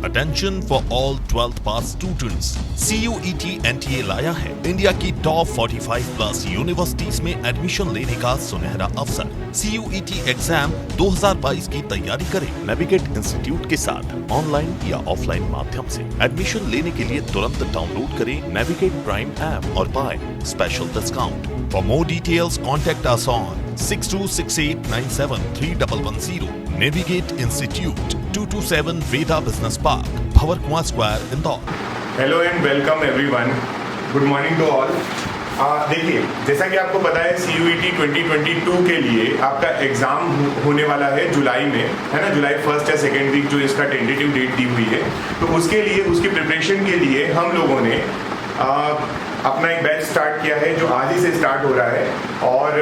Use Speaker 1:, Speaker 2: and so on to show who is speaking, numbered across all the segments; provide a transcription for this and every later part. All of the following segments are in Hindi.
Speaker 1: Attention for all 12th pass students. CUET NTA लाया है इंडिया की टॉप 45 प्लस यूनिवर्सिटीज में एडमिशन लेने का सुनहरा अवसर। CUET एग्जाम 2022 की तैयारी करें नेविगेट इंस्टीट्यूट के साथ ऑनलाइन या ऑफलाइन माध्यम से। एडमिशन लेने के लिए तुरंत डाउनलोड करें नेविगेट प्राइम ऐप और पाएं special discount. For more details contact us on 6268973110। Navigate institute 227 Veda business park, Bhanwar square, Indore.
Speaker 2: Hello and welcome everyone, good morning to all. देखिए, जैसा कि आपको पता है CUET 2022 के लिए आपका एग्जाम होने वाला है जुलाई में, है ना। जुलाई 1st या 2nd वीक जो इसका टेंटेटिव डेट दी हुई है, तो उसके लिए उसकी प्रिपरेशन के लिए हम लोगों ने अपना एक बैच स्टार्ट किया है जो आज ही से स्टार्ट हो रहा है। और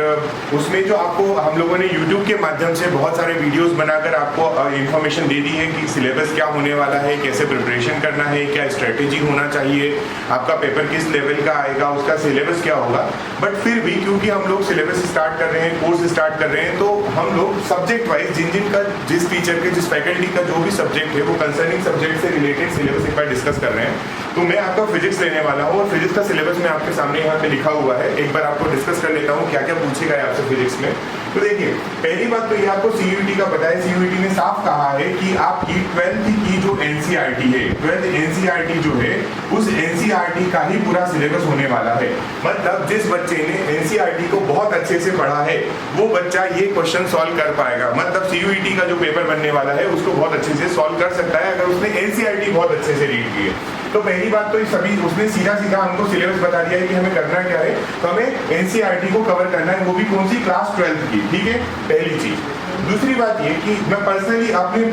Speaker 2: उसमें जो आपको हम लोगों ने YouTube के माध्यम से बहुत सारे वीडियोस बनाकर आपको इन्फॉर्मेशन दे दी है कि सिलेबस क्या होने वाला है, कैसे प्रिपरेशन करना है, क्या स्ट्रेटेजी होना चाहिए, आपका पेपर किस लेवल का आएगा, उसका सिलेबस क्या होगा। बट फिर भी क्योंकि हम लोग सिलेबस स्टार्ट कर रहे हैं, कोर्स स्टार्ट कर रहे हैं, तो हम लोग सब्जेक्ट वाइज जिनका जिस टीचर के जिस फैकल्टी का जो भी सब्जेक्ट है वो कंसर्निंग सब्जेक्ट से रिलेटेड सिलेबस एक बार डिस्कस कर रहे हैं। तो मैं आपका फिजिक्स लेने वाला हूँ और फिजिक्स का सिलेबस में आपके सामने यहाँ पे लिखा हुआ है। एक बार आपको डिस्कस कर लेता हूँ क्या क्या पूछेगा आपसे फिजिक्स में। तो देखिए, पहली बात तो ये आपको CUET का पता है, CUET ने साफ कहा है कि आपकी 12th की जो NCERT है, 12th NCERT जो है उस NCERT का ही पूरा सिलेबस होने वाला है। मतलब जिस बच्चे ने NCERT को बहुत अच्छे से पढ़ा है वो बच्चा ये क्वेश्चन सॉल्व कर पाएगा। मतलब CUET का जो पेपर बनने वाला है उसको बहुत अच्छे से सॉल्व कर सकता है अगर उसने NCERT बहुत अच्छे से रीड की है। तो पहली बात तो सभी उसने सीधा सीधा हमको सिलेबस बता दिया है कि हमें करना क्या है। तो हमें NCERT को कवर करना है, वो भी कौन सी, क्लास 12th की। ठीक है, पहली चीज। दूसरी बात ये कि मैं पर्सनली आपने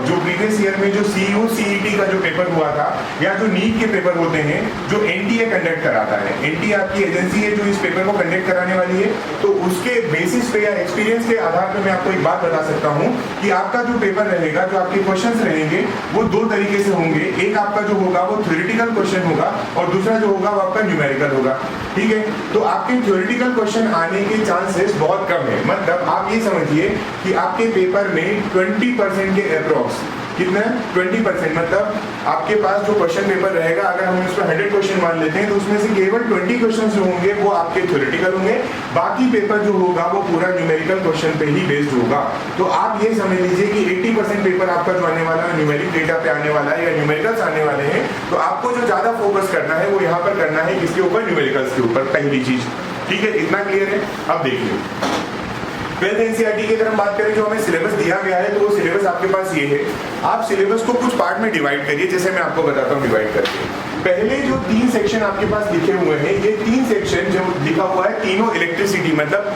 Speaker 2: जो प्रीवियस ईयर में जो CUCET का जो पेपर हुआ था या जो नीट के पेपर होते हैं जो NTA कंडक्ट कराता है, NTA आपकी एजेंसी है जो इस पेपर को कंडक्ट कराने वाली है, तो उसके बेसिस पे या एक्सपीरियंस के आधार पे मैं आपको एक बात बता सकता हूँ कि आपका जो पेपर रहेगा, जो आपके क्वेश्चंस रहेंगे वो दो तरीके से होंगे। एक आपका जो होगा वो थ्योरेटिकल क्वेश्चन होगा और दूसरा जो होगा वो आपका न्यूमेरिकल होगा। ठीक है, तो आपके थ्योरेटिकल क्वेश्चन आने के चांसेस बहुत कम है। मतलब आप ये समझिए कि आपके पेपर में 20% के अप्रॉक्स, कितना 20%, मतलब आपके पास जो क्वेश्चन पेपर रहेगा, अगर हम इसमें 100 क्वेश्चन मान लेते हैं तो उसमें से केवल 20 क्वेश्चन जो होंगे वो आपके थ्योरेटिकल होंगे, बाकी पेपर जो होगा वो पूरा न्यूमेरिकल क्वेश्चन पे ही बेस्ड होगा। तो आप ये समझ लीजिए कि 80% पेपर आपका जो आने वाला है न्यूमेरिक डेटा पे आने वाला है या न्यूमेरिकल्स आने वाले हैं। तो आपको जो ज्यादा फोकस करना है वो यहाँ पर करना है किसके ऊपर, न्यूमेरिकल्स के ऊपर, पहली चीज। ठीक है, इतना क्लियर है। अब देखिए, 12th NCERT की अगर हम बात करें जो हमें सिलेबस दिया गया है, तो वो सिलेबस आपके पास ये है। आप सिलेबस को कुछ पार्ट में डिवाइड करिए, जैसे मैं आपको बताता हूँ डिवाइड करके। पहले जो 3 सेक्शन आपके पास लिखे हुए हैं, ये 3 सेक्शन जो लिखा हुआ है तीनों इलेक्ट्रिसिटी, मतलब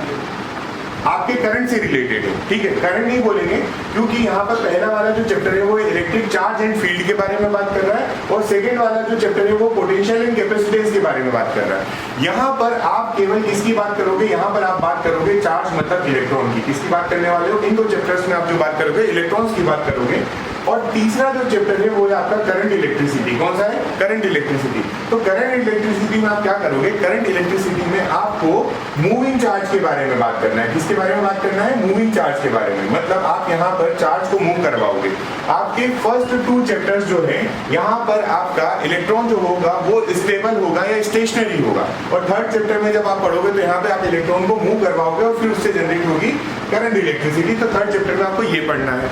Speaker 2: आपके करंट से रिलेटेड है। ठीक है, करंट नहीं बोलेंगे क्योंकि यहाँ पर पहला वाला जो चैप्टर है वो इलेक्ट्रिक चार्ज एंड फील्ड के बारे में बात कर रहा है और सेकंड वाला जो चैप्टर है वो पोटेंशियल एंड कैपेसिटेंस के बारे में बात कर रहा है। यहाँ पर आप केवल किसकी बात करोगे, यहाँ पर आप बात करोगे चार्ज मतलब इलेक्ट्रॉन की। किसकी बात करने वाले हो, इन 2 चैप्टर्स में आप जो बात करोगे इलेक्ट्रॉन्स की बात करोगे। और तीसरा जो चैप्टर है वो है आपका करंट इलेक्ट्रिसिटी। कौन सा है, करंट इलेक्ट्रिसिटी। तो करंट इलेक्ट्रिसिटी में आप क्या करोगे, करंट इलेक्ट्रिसिटी में आपको मूविंग चार्ज के बारे में बात करना है। किसके बारे में बात करना है, मूविंग चार्ज के बारे में। मतलब आप यहाँ पर चार्ज को मूव करवाओगे। आपके फर्स्ट 2 चैप्टर्स जो है, यहाँ पर आपका इलेक्ट्रॉन जो होगा वो स्टेबल होगा या स्टेशनरी होगा, और थर्ड चैप्टर में जब आप पढ़ोगे तो यहाँ पे आप इलेक्ट्रॉन को मूव करवाओगे और फिर उससे जनरेट होगी करंट इलेक्ट्रिसिटी। तो थर्ड चैप्टर में आपको ये पढ़ना है।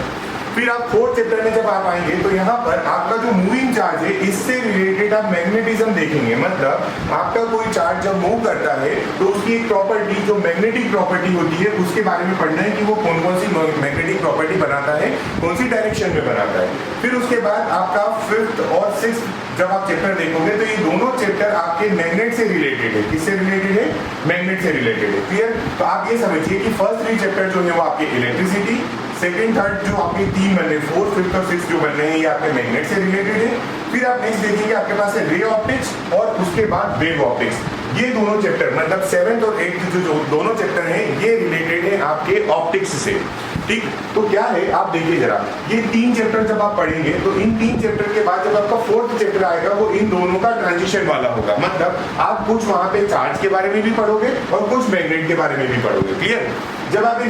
Speaker 2: फिर आप 4th चैप्टर में जब आप आएंगे तो यहाँ पर आपका जो मूविंग चार्ज है इससे रिलेटेड आप मैग्नेटिज्म देखेंगे। मतलब आपका कोई चार्ज जब मूव करता है तो उसकी एक प्रॉपर्टी जो मैग्नेटिक प्रॉपर्टी होती है उसके बारे में पढ़ना है कि वो कौन कौन सी मैग्नेटिक प्रॉपर्टी बनाता है, कौन सी डायरेक्शन में बनाता है। फिर उसके बाद आपका 5th और 6th जब आप चैप्टर देखोगे तो ये दोनों चैप्टर आपके मैग्नेट से रिलेटेड है। किससे रिलेटेड है, मैग्नेट से रिलेटेड है। क्लियर। तो आप ये समझिए कि फर्स्ट 3 चैप्टर जो है वो आपके इलेक्ट्रिसिटी, सेकेंड थर्ड जो आपके 3 बन रहे, 4th 5th और 6th जो बन रहे हैं ये आपके मैग्नेट से रिलेटेड है। फिर आप नेक्स्ट देखेंगे आपके पास है रे ऑप्टिक्स और उसके बाद वेव ऑप्टिक्स। ये दोनों चैप्टर मतलब 7th और 8th जो दोनों चैप्टर हैं ये रिलेटेड है आपके ऑप्टिक्स से। ठीक, तो क्या है आप देखिए जरा, ये 3 चैप्टर जब आप पढ़ेंगे तो इन 3 चैप्टर के बाद जब आपका 4th चैप्टर आएगा वो इन दोनों का ट्रांजिशन वाला होगा। मतलब आप कुछ वहां पे चार्ज के बारे में भी पढ़ोगे और कुछ मैग्नेट के बारे में भी पढ़ोगे। क्लियर। जब आप ये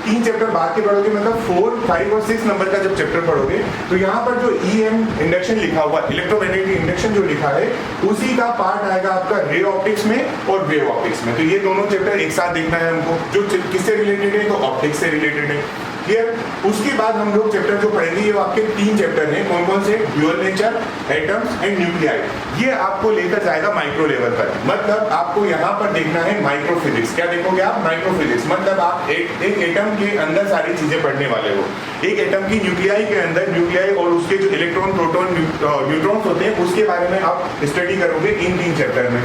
Speaker 2: 3 चैप्टर बाद के पढ़ोगे, मतलब 4, 5 और 6 नंबर का जब चैप्टर पढ़ोगे, तो यहाँ पर जो EM इंडक्शन लिखा हुआ, इलेक्ट्रोमैग्नेटिक इंडक्शन जो लिखा है, उसी का पार्ट आएगा आपका रे ऑप्टिक्स में और वेव ऑप्टिक्स में। तो ये दोनों चैप्टर एक साथ देखना है हमको, जो किससे रिलेटेड है, तो ऑप्टिक्स से रिलेटेड है। क्लियर? उसके बाद हम लोग चैप्टर जो पढ़ेंगे, ये आपके 3 चैप्टर हैं। कौन कौन से? Dual nature, atoms and nuclei. ये आपको लेकर जाएगा माइक्रो लेवल पर। मतलब आपको यहाँ पर देखना है माइक्रो फिजिक्स। क्या देखोगे आप? Micro physics. मतलब आप एक एटम के अंदर सारी चीजें पढ़ने वाले हो। एक एटम की न्यूक्लियाई के अंदर न्यूक्लियाई और उसके जो इलेक्ट्रॉन, प्रोटॉन, न्यूट्रॉन्स होते हैं, उसके बारे में आप स्टडी करोगे इन 3 चैप्टर में।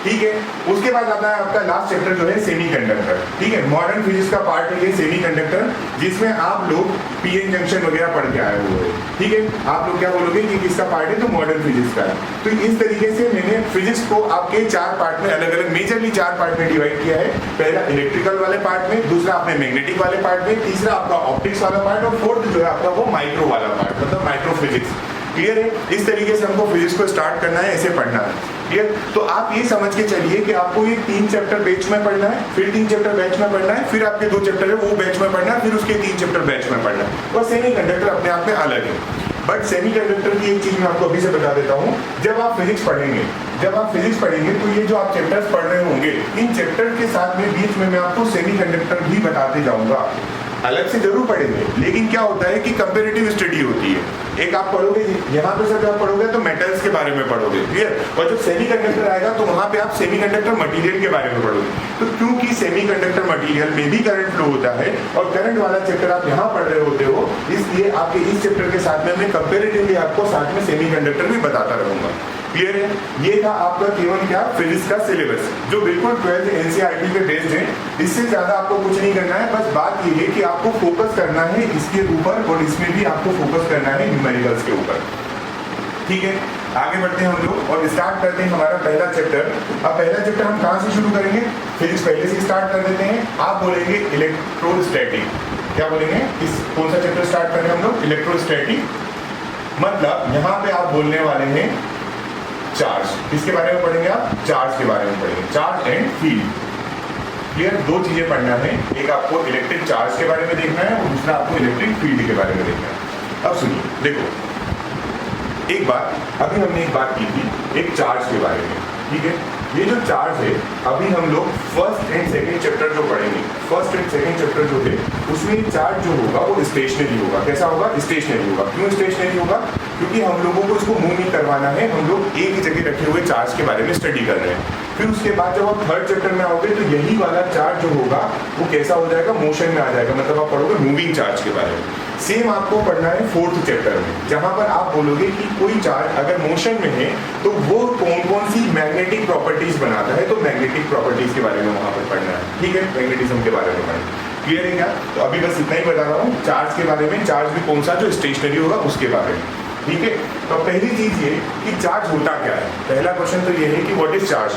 Speaker 2: ठीक है? उसके बाद आता है आपका लास्ट चैप्टर जो है सेमीकंडक्टर। ठीक है? मॉडर्न फिजिक्स का पार्ट है ये सेमीकंडक्टर, जिसमें आप लोग पीएन जंक्शन वगैरह पढ़ के आए हुए हैं। ठीक है? आप लोग क्या बोलोगे कि किसका पार्ट है? तो मॉडर्न फिजिक्स का है। तो इस तरीके से मैंने फिजिक्स को आपके 4 पार्ट में, अलग अलग मेजरली 4 पार्ट में डिवाइड किया है। पहला इलेक्ट्रिकल वाले पार्ट में, दूसरा आपने मैग्नेटिक वाले पार्ट में, तीसरा आपका ऑप्टिक्स वाला पार्ट, और फोर्थ जो है आपका वो माइक्रो वाला पार्ट, मतलब माइक्रो फिजिक्स। क्लियर है? इस तरीके से हमको फिजिक्स को स्टार्ट करना है, ऐसे पढ़ना है। क्लियर? तो आप ये समझ के चलिए कि आपको ये 3 चैप्टर बैच में पढ़ना है, फिर 3 चैप्टर बैच में पढ़ना है, फिर आपके 2 चैप्टर है वो बैच में पढ़ना है, फिर उसके 3 चैप्टर बैच में पढ़ना है। और सेमीकंडक्टर अपने आप में अलग है। बट सेमीकंडक्टर की एक चीज मैं आपको अभी से बता देता हूँ, जब आप फिजिक्स पढ़ेंगे तो ये जो आप चैप्टर्स पढ़ रहे होंगे, इन चैप्टर के साथ में बीच में मैं आपको सेमीकंडक्टर भी बताते जाऊंगा। अलग से जरूर पढ़ेंगे, लेकिन क्या होता है कि कंपैरेटिव स्टडी होती है। एक आप पढ़ोगे, यहाँ पे सब आप पढ़ोगे तो मेटल्स के बारे में पढ़ोगे, क्लियर? और जब सेमीकंडक्टर आएगा तो वहां पे आप सेमीकंडक्टर मटेरियल के बारे में पढ़ोगे। तो क्योंकि सेमीकंडक्टर मटेरियल में भी करंट फ्लो होता है और करंट वाला चैप्टर आप यहाँ पढ़ रहे होते हो, इसलिए आपके इस चैप्टर के साथ में मैं कंपेरेटिवली आपको साथ में सेमीकंडक्टर भी बताता रहूंगा। क्लियर है? ये था आपका केवल क्या फिजिक्स का सिलेबस, जो बिल्कुल 12th एनसीईआरटी पे बेस्ड है। इससे ज्यादा आपको कुछ नहीं करना है। बस बात ये है कि आपको फोकस करना है इसके ऊपर, और इसमें भी आपको फोकस करना है न्यूमेरिकल्स के ऊपर। ठीक है? आगे बढ़ते हैं हम लोग और स्टार्ट करते हैं हमारा पहला चैप्टर। अब पहला चैप्टर हम कहाँ से शुरू करेंगे? फिजिक्स पहले से स्टार्ट कर देते हैं। आप बोलेंगे इलेक्ट्रोस्टैटिक। क्या बोलेंगे? कौन सा चैप्टर स्टार्ट करें हम लोग? इलेक्ट्रोस्टैटिक। मतलब यहाँ पे आप बोलने वाले हैं चार्ज। किसके बारे में पढ़ेंगे आप? चार्ज के बारे में पढ़ेंगे, चार्ज एंड फील्ड। क्लियर? 2 चीजें पढ़ना है, एक आपको इलेक्ट्रिक चार्ज के बारे में देखना है और दूसरा आपको इलेक्ट्रिक फील्ड के बारे में देखना है। अब सुनिए, देखो एक बात, अभी हमने एक बात की थी एक चार्ज के बारे में। ठीक है? ये जो चार्ज है, अभी हम लोग फर्स्ट एंड सेकंड चैप्टर जो पढ़ेंगे, फर्स्ट एंड सेकंड चैप्टर जो है उसमें चार्ज जो होगा वो स्टेशनरी होगा। कैसा होगा? स्टेशनरी होगा। क्यों स्टेशनरी होगा? क्योंकि हम लोगों को इसको मूव नहीं करवाना है, हम लोग एक ही जगह रखे हुए चार्ज के बारे में स्टडी कर रहे हैं। फिर उसके बाद जब आप थर्ड चैप्टर में आओगे तो यही वाला चार्ज जो होगा वो कैसा हो जाएगा? मोशन में आ जाएगा। मतलब आप पढ़ोगे मूविंग चार्ज के बारे में। सेम आपको पढ़ना है 4th चैप्टर में, जहां पर आप बोलोगे कि कोई चार्ज अगर मोशन में है तो वो कौन कौन सी मैग्नेटिक प्रॉपर्टीज बनाता है, तो मैग्नेटिक प्रॉपर्टीज के बारे में वहां पर पढ़ना है। ठीक है? मैग्नेटिज्म के बारे में पढ़ना। क्लियर है क्या? तो अभी बस इतना ही बता रहा हूँ चार्ज के बारे में, चार्ज भी कौन सा जो स्टेशनरी होगा उसके बारे में। ठीक है? तो पहली चीज ये कि चार्ज होता क्या है। पहला क्वेश्चन तो ये है कि व्हाट इज चार्ज।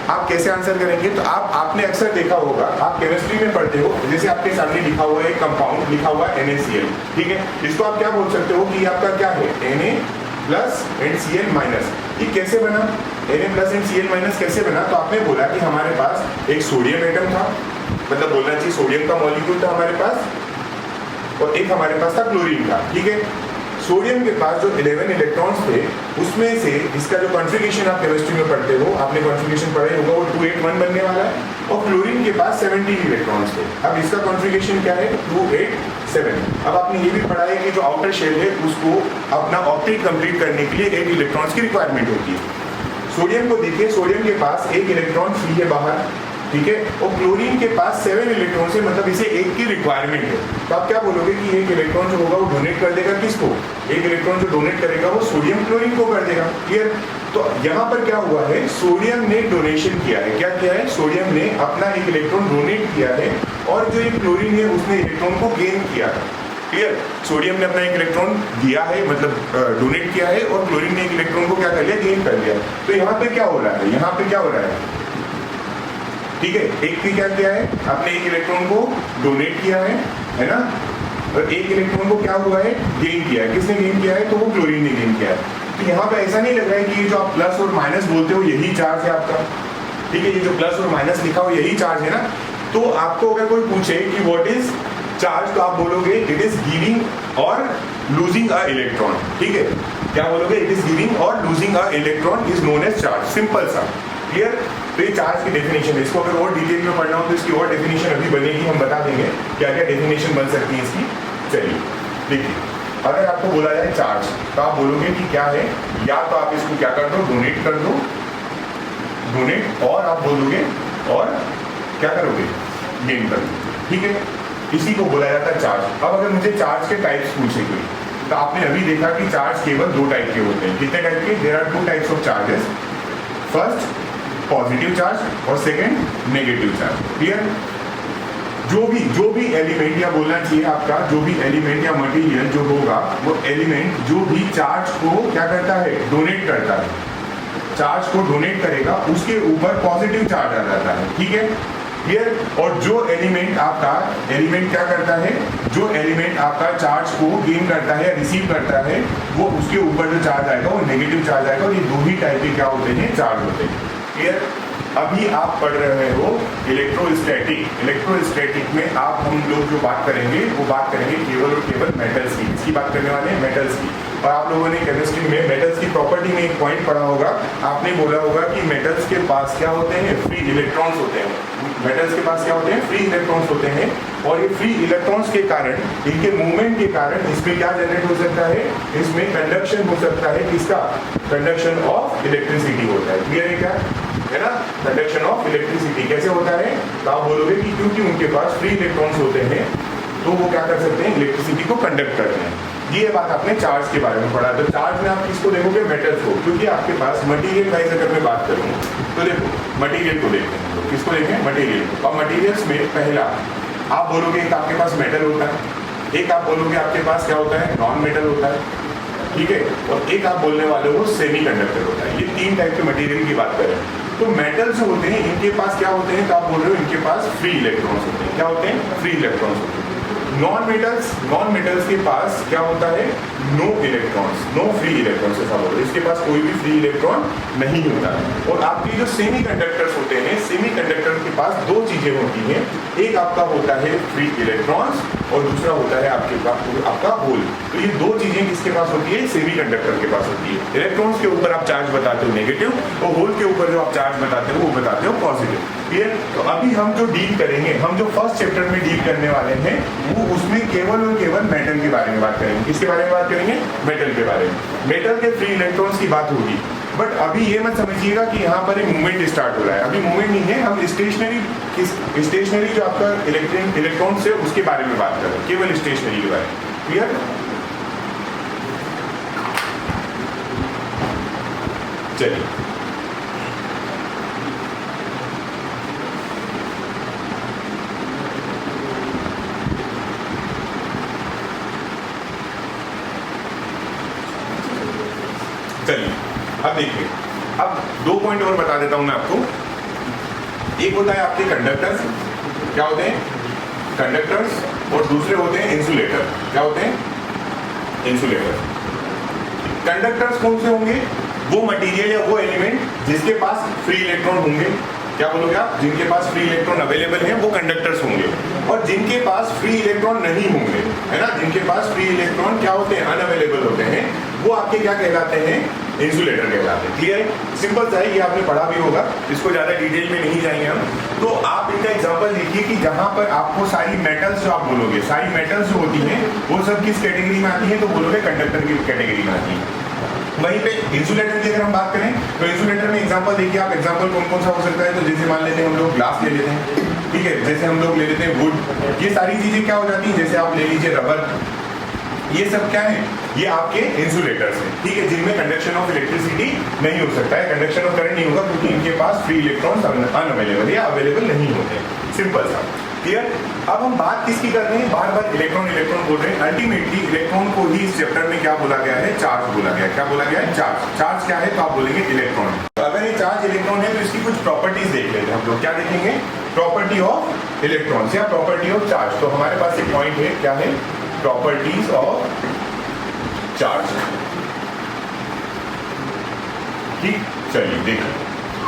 Speaker 2: आप कैसे आंसर करेंगे? तो आपने अक्सर देखा होगा, आप केमिस्ट्री में पढ़ते हो, जैसे आपके सामने लिखा हुआ है कंपाउंड, लिखा हुआ है NaCl। ठीक है? इसको आप क्या बोल सकते हो कि आपका क्या है? Na+ and Cl-। ये कैसे बना? Na+ एंड Cl- कैसे बना? तो आपने बोला कि हमारे पास एक सोडियम एटम था, मतलब बोलना चाहिए सोडियम का मॉलिक्यूल था हमारे पास, और एक हमारे पास था क्लोरीन का। ठीक है? सोडियम के पास जो 11 इलेक्ट्रॉन्स थे, उसमें से इसका जो कॉन्फ़िगरेशन आप केमिस्ट्री में पढ़ते हो, आपने कॉन्फ़िगरेशन पढ़ा होगा, वो 281 बनने वाला है। और क्लोरीन के पास 17 इलेक्ट्रॉन्स थे। अब इसका कॉन्फ़िगरेशन क्या है? 287। अब आपने ये भी पढ़ा है कि जो आउटर शेल है उसको अपना ऑक्टेट कंप्लीट करने के लिए 8 इलेक्ट्रॉन्स की रिक्वायरमेंट होती है। सोडियम को देखिए, सोडियम के पास 1 इलेक्ट्रॉन फ्री है बाहर। ठीक है? और क्लोरीन के पास 7 इलेक्ट्रॉन है, मतलब इसे 1 की रिक्वायरमेंट है। तो आप क्या बोलोगे कि 1 इलेक्ट्रॉन जो होगा वो डोनेट कर देगा किसको? 1 इलेक्ट्रॉन जो डोनेट करेगा वो सोडियम क्लोरीन को कर देगा। क्लियर? तो यहाँ पर क्या हुआ है? सोडियम ने डोनेशन किया है। क्या किया है? सोडियम ने अपना 1 इलेक्ट्रॉन डोनेट किया है, और जो ये क्लोरीन है उसने इलेक्ट्रॉन को गेन किया है। क्लियर? सोडियम ने अपना 1 इलेक्ट्रॉन दिया है, मतलब डोनेट किया है, और क्लोरीन ने 1 इलेक्ट्रॉन को क्या कर लिया? गेन कर लिया। तो यहाँ पे क्या हो रहा है? यहाँ पे क्या हो रहा है? ठीक है? एक भी क्या किया है? आपने 1 इलेक्ट्रॉन को डोनेट किया है ना? और 1 इलेक्ट्रॉन को क्या हुआ है? गेन किया है। किसने गेन किया है? तो वो क्लोरीन ने गेन किया है। तो यहाँ पे ऐसा नहीं लग रहा है कि ये जो आप प्लस और माइनस बोलते हो यही चार्ज है आपका। ठीक है? ये जो प्लस और माइनस लिखा हो यही चार्ज है ना? तो आपको अगर कोई पूछे कि व्हाट इज चार्ज, तो आप बोलोगे इट इज गिविंग और लूजिंग अ इलेक्ट्रॉन। ठीक है, क्या बोलोगे? इट इज गिविंग और losing a electron is known as charge. Simple सा, क्लियर। तो ये चार्ज की डेफिनेशन है। इसको अगर और डिटेल में पढ़ना हो तो इसकी और डेफिनेशन अभी बनेगी, हम बता देंगे क्या क्या डेफिनेशन बन सकती है इसकी। चलिए देखिए, अगर आपको बोला जाए चार्ज तो आप बोलोगे कि क्या है, या तो आप इसको क्या कर दो, डोनेट कर दो, डोनेट, और आप बोलोगे और क्या करोगे, गेन कर दो। ठीक है, इसी को बोला जाता है चार्ज। अब अगर मुझे चार्ज के टाइप्स पूछे कोई, तो आपने अभी देखा कि चार्ज केवल दो टाइप के होते हैं। कितने टाइप के? There are two types of charges, first positive charge और सेकेंड नेगेटिव चार्ज। क्लियर? जो भी एलिमेंट, या बोलना चाहिए आपका, जो भी एलिमेंट या मटेरियल जो होगा, वो एलिमेंट जो भी चार्ज को क्या करता है, डोनेट करता है, चार्ज को डोनेट करेगा, उसके ऊपर पॉजिटिव चार्ज आ जाता है। ठीक है, क्लियर? और जो एलिमेंट आपका, एलिमेंट क्या करता है, जो एलिमेंट आपका चार्ज को गेन करता है या रिसीव करता है, वो उसके ऊपर जो चार्ज आएगा वो नेगेटिव चार्ज आएगा। और ये दो ही टाइप के क्या होते हैं, चार्ज होते हैं। क्लियर? अभी आप पढ़ रहे हो इलेक्ट्रोस्टैटिक। इलेक्ट्रोस्टैटिक में आप, हम लोग जो बात करेंगे वो बात करेंगे केवल और केवल मेटल्स की। इसकी बात करने वाले हैं मेटल्स की। और आप लोगों ने केमिस्ट्री में मेटल्स की प्रॉपर्टी में एक पॉइंट पढ़ा होगा, आपने बोला होगा कि मेटल्स के पास क्या होते हैं, फ्री इलेक्ट्रॉन्स होते हैं। मेटल्स के पास क्या होते हैं, फ्री इलेक्ट्रॉन्स होते हैं। और ये फ्री इलेक्ट्रॉन्स के कारण, इनके मूवमेंट के कारण इसमें क्या जनरेट हो सकता है, इसमें कंडक्शन हो सकता है। किसका? कंडक्शन ऑफ इलेक्ट्रिसिटी होता है। क्लियर है क्या? है ना, कंडक्शन ऑफ इलेक्ट्रिसिटी कैसे होता है? तो आप बोलोगे कि क्योंकि उनके पास फ्री इलेक्ट्रॉन्स होते हैं, तो वो क्या कर सकते हैं, इलेक्ट्रिसिटी को कंडक्ट करते हैं। ये बात आपने चार्ज के बारे में पढ़ा। तो चार्ज में आप किसको देखोगे, मेटल्स को, क्योंकि आपके पास मटेरियल वाइज अगर मैं बात करूँ तो देखो, मटेरियल को देखते हैं, तो किसको देखें, मटेरियल। और मटेरियल्स में पहला आप बोलोगे एक आपके पास मेटल होता है, एक आप बोलोगे आपके पास क्या होता है, नॉन मेटल होता है। ठीक है, और एक आप बोलने वाले हो सेमी कंडक्टर होता है। ये तीन टाइप के मटेरियल की बात करें तो मेटल्स जो होते हैं इनके पास क्या होते हैं, तो आप बोल रहे हो इनके पास फ्री इलेक्ट्रॉन्स होते हैं। क्या होते हैं, फ्री इलेक्ट्रॉन्स होते हैं। नॉन मेटल्स के पास क्या होता है, no electrons, no free electrons. ऐसा बोलो, इसके पास कोई भी फ्री इलेक्ट्रॉन नहीं होता है। और आपके जो सेमी कंडक्टर्स होते हैं, सेमी कंडक्टर के पास दो चीजें होती हैं, एक आपका होता है फ्री इलेक्ट्रॉन्स और दूसरा होता है आपके पास आपका होल। तो ये दो चीजें किसके पास होती है, सेमी कंडक्टर के पास होती है। इलेक्ट्रॉन्स के ऊपर आप चार्ज बताते हो नेगेटिव, और होल के ऊपर जो आप चार्ज बताते हो वो बताते हो पॉजिटिव। क्लियर? तो अभी हम जो डील करेंगे, हम जो फर्स्ट चैप्टर में डील करने वाले हैं, वो उसमें केवल और केवल मेटल के बारे में बात करेंगे। किसके बारे में बात करेंगे, मेटल के बारे में। मेटल के फ्री इलेक्ट्रॉन्स की बात होगी। बट अभी ये मत समझिएगा कि यहाँ पर एक मूवमेंट स्टार्ट हो रहा है, अभी मूवमेंट नहीं है। हम स्टेशनरी जो आपका इलेक्ट्रॉन्स है उसके बारे में बात कर रहे हैं, केवल स्टेशनरी के बारे में। क्लियर? चलिए, अब देखिए, अब दो पॉइंट और बता देता हूं मैं आपको। एक होता है आपके कंडक्टर्स, क्या होते हैं, कंडक्टर्स, और दूसरे होते हैं इंसुलेटर। क्या होते हैं, इंसुलेटर। कंडक्टर्स कौन से होंगे, वो मटेरियल या वो एलिमेंट जिसके पास फ्री इलेक्ट्रॉन होंगे। क्या बोलोगे आप, जिनके पास फ्री इलेक्ट्रॉन अवेलेबल है वो कंडक्टर्स होंगे। और जिनके पास फ्री इलेक्ट्रॉन नहीं होंगे, है ना, जिनके पास फ्री इलेक्ट्रॉन क्या होते हैं, अनअवेलेबल होते हैं, वो आपके क्या कहलाते हैं, इंसुलेटर कहलाते हैं। क्लियर है? सिंपल सा है, ये आपने पढ़ा भी होगा, इसको ज्यादा डिटेल में नहीं जाएंगे हम। तो आप इनका एग्जांपल देखिए कि जहां पर आपको सारी मेटल्स जो आप बोलोगे, सारी मेटल्स जो होती हैं वो सब किस कैटेगरी में आती है, तो बोलोगे कंडक्टर की कैटेगरी में आती है। वहीं पे इंसुलेटर की अगर हम बात करें तो इंसुलेटर में एग्जांपल देखिए आप, एग्जांपल कौन कौन सा हो सकता है। तो जैसे मान लेते हैं हम लोग ग्लास ले लेते हैं, ठीक है, जैसे हम लोग ले लेते हैं वुड, ये सारी चीजें क्या हो जाती हैं, जैसे आप ले लीजिए रबर, ये सब क्या है, ये आपके इंसुलेटर्स हैं। ठीक है, जिनमें कंडक्शन ऑफ इलेक्ट्रिसिटी नहीं हो सकता है, कंडक्शन ऑफ करंट नहीं होगा, क्योंकि इनके पास फ्री इलेक्ट्रॉन्स अनअवेलेबल या अवेलेबल नहीं होते। सिंपल सा, क्लियर? अब हम बात किसकी कर रहे हैं, बार बार इलेक्ट्रॉन बोल रहे हैं। अल्टीमेटली इलेक्ट्रॉन को ही इस चैप्टर में क्या बोला गया है, चार्ज बोला गया है। क्या बोला गया है, चार्ज। चार्ज क्या है, तो आप बोलेंगे इलेक्ट्रॉन। तो अगर ये चार्ज इलेक्ट्रॉन है तो इसकी कुछ प्रॉपर्टीज देख लेते हैं हम लोग। क्या देखेंगे, प्रॉपर्टी ऑफ इलेक्ट्रॉन्स या प्रॉपर्टी ऑफ चार्ज। तो हमारे पास एक पॉइंट है, क्या है, प्रॉपर्टीज ऑफ चार्ज। ठीक, चलिए देखिए,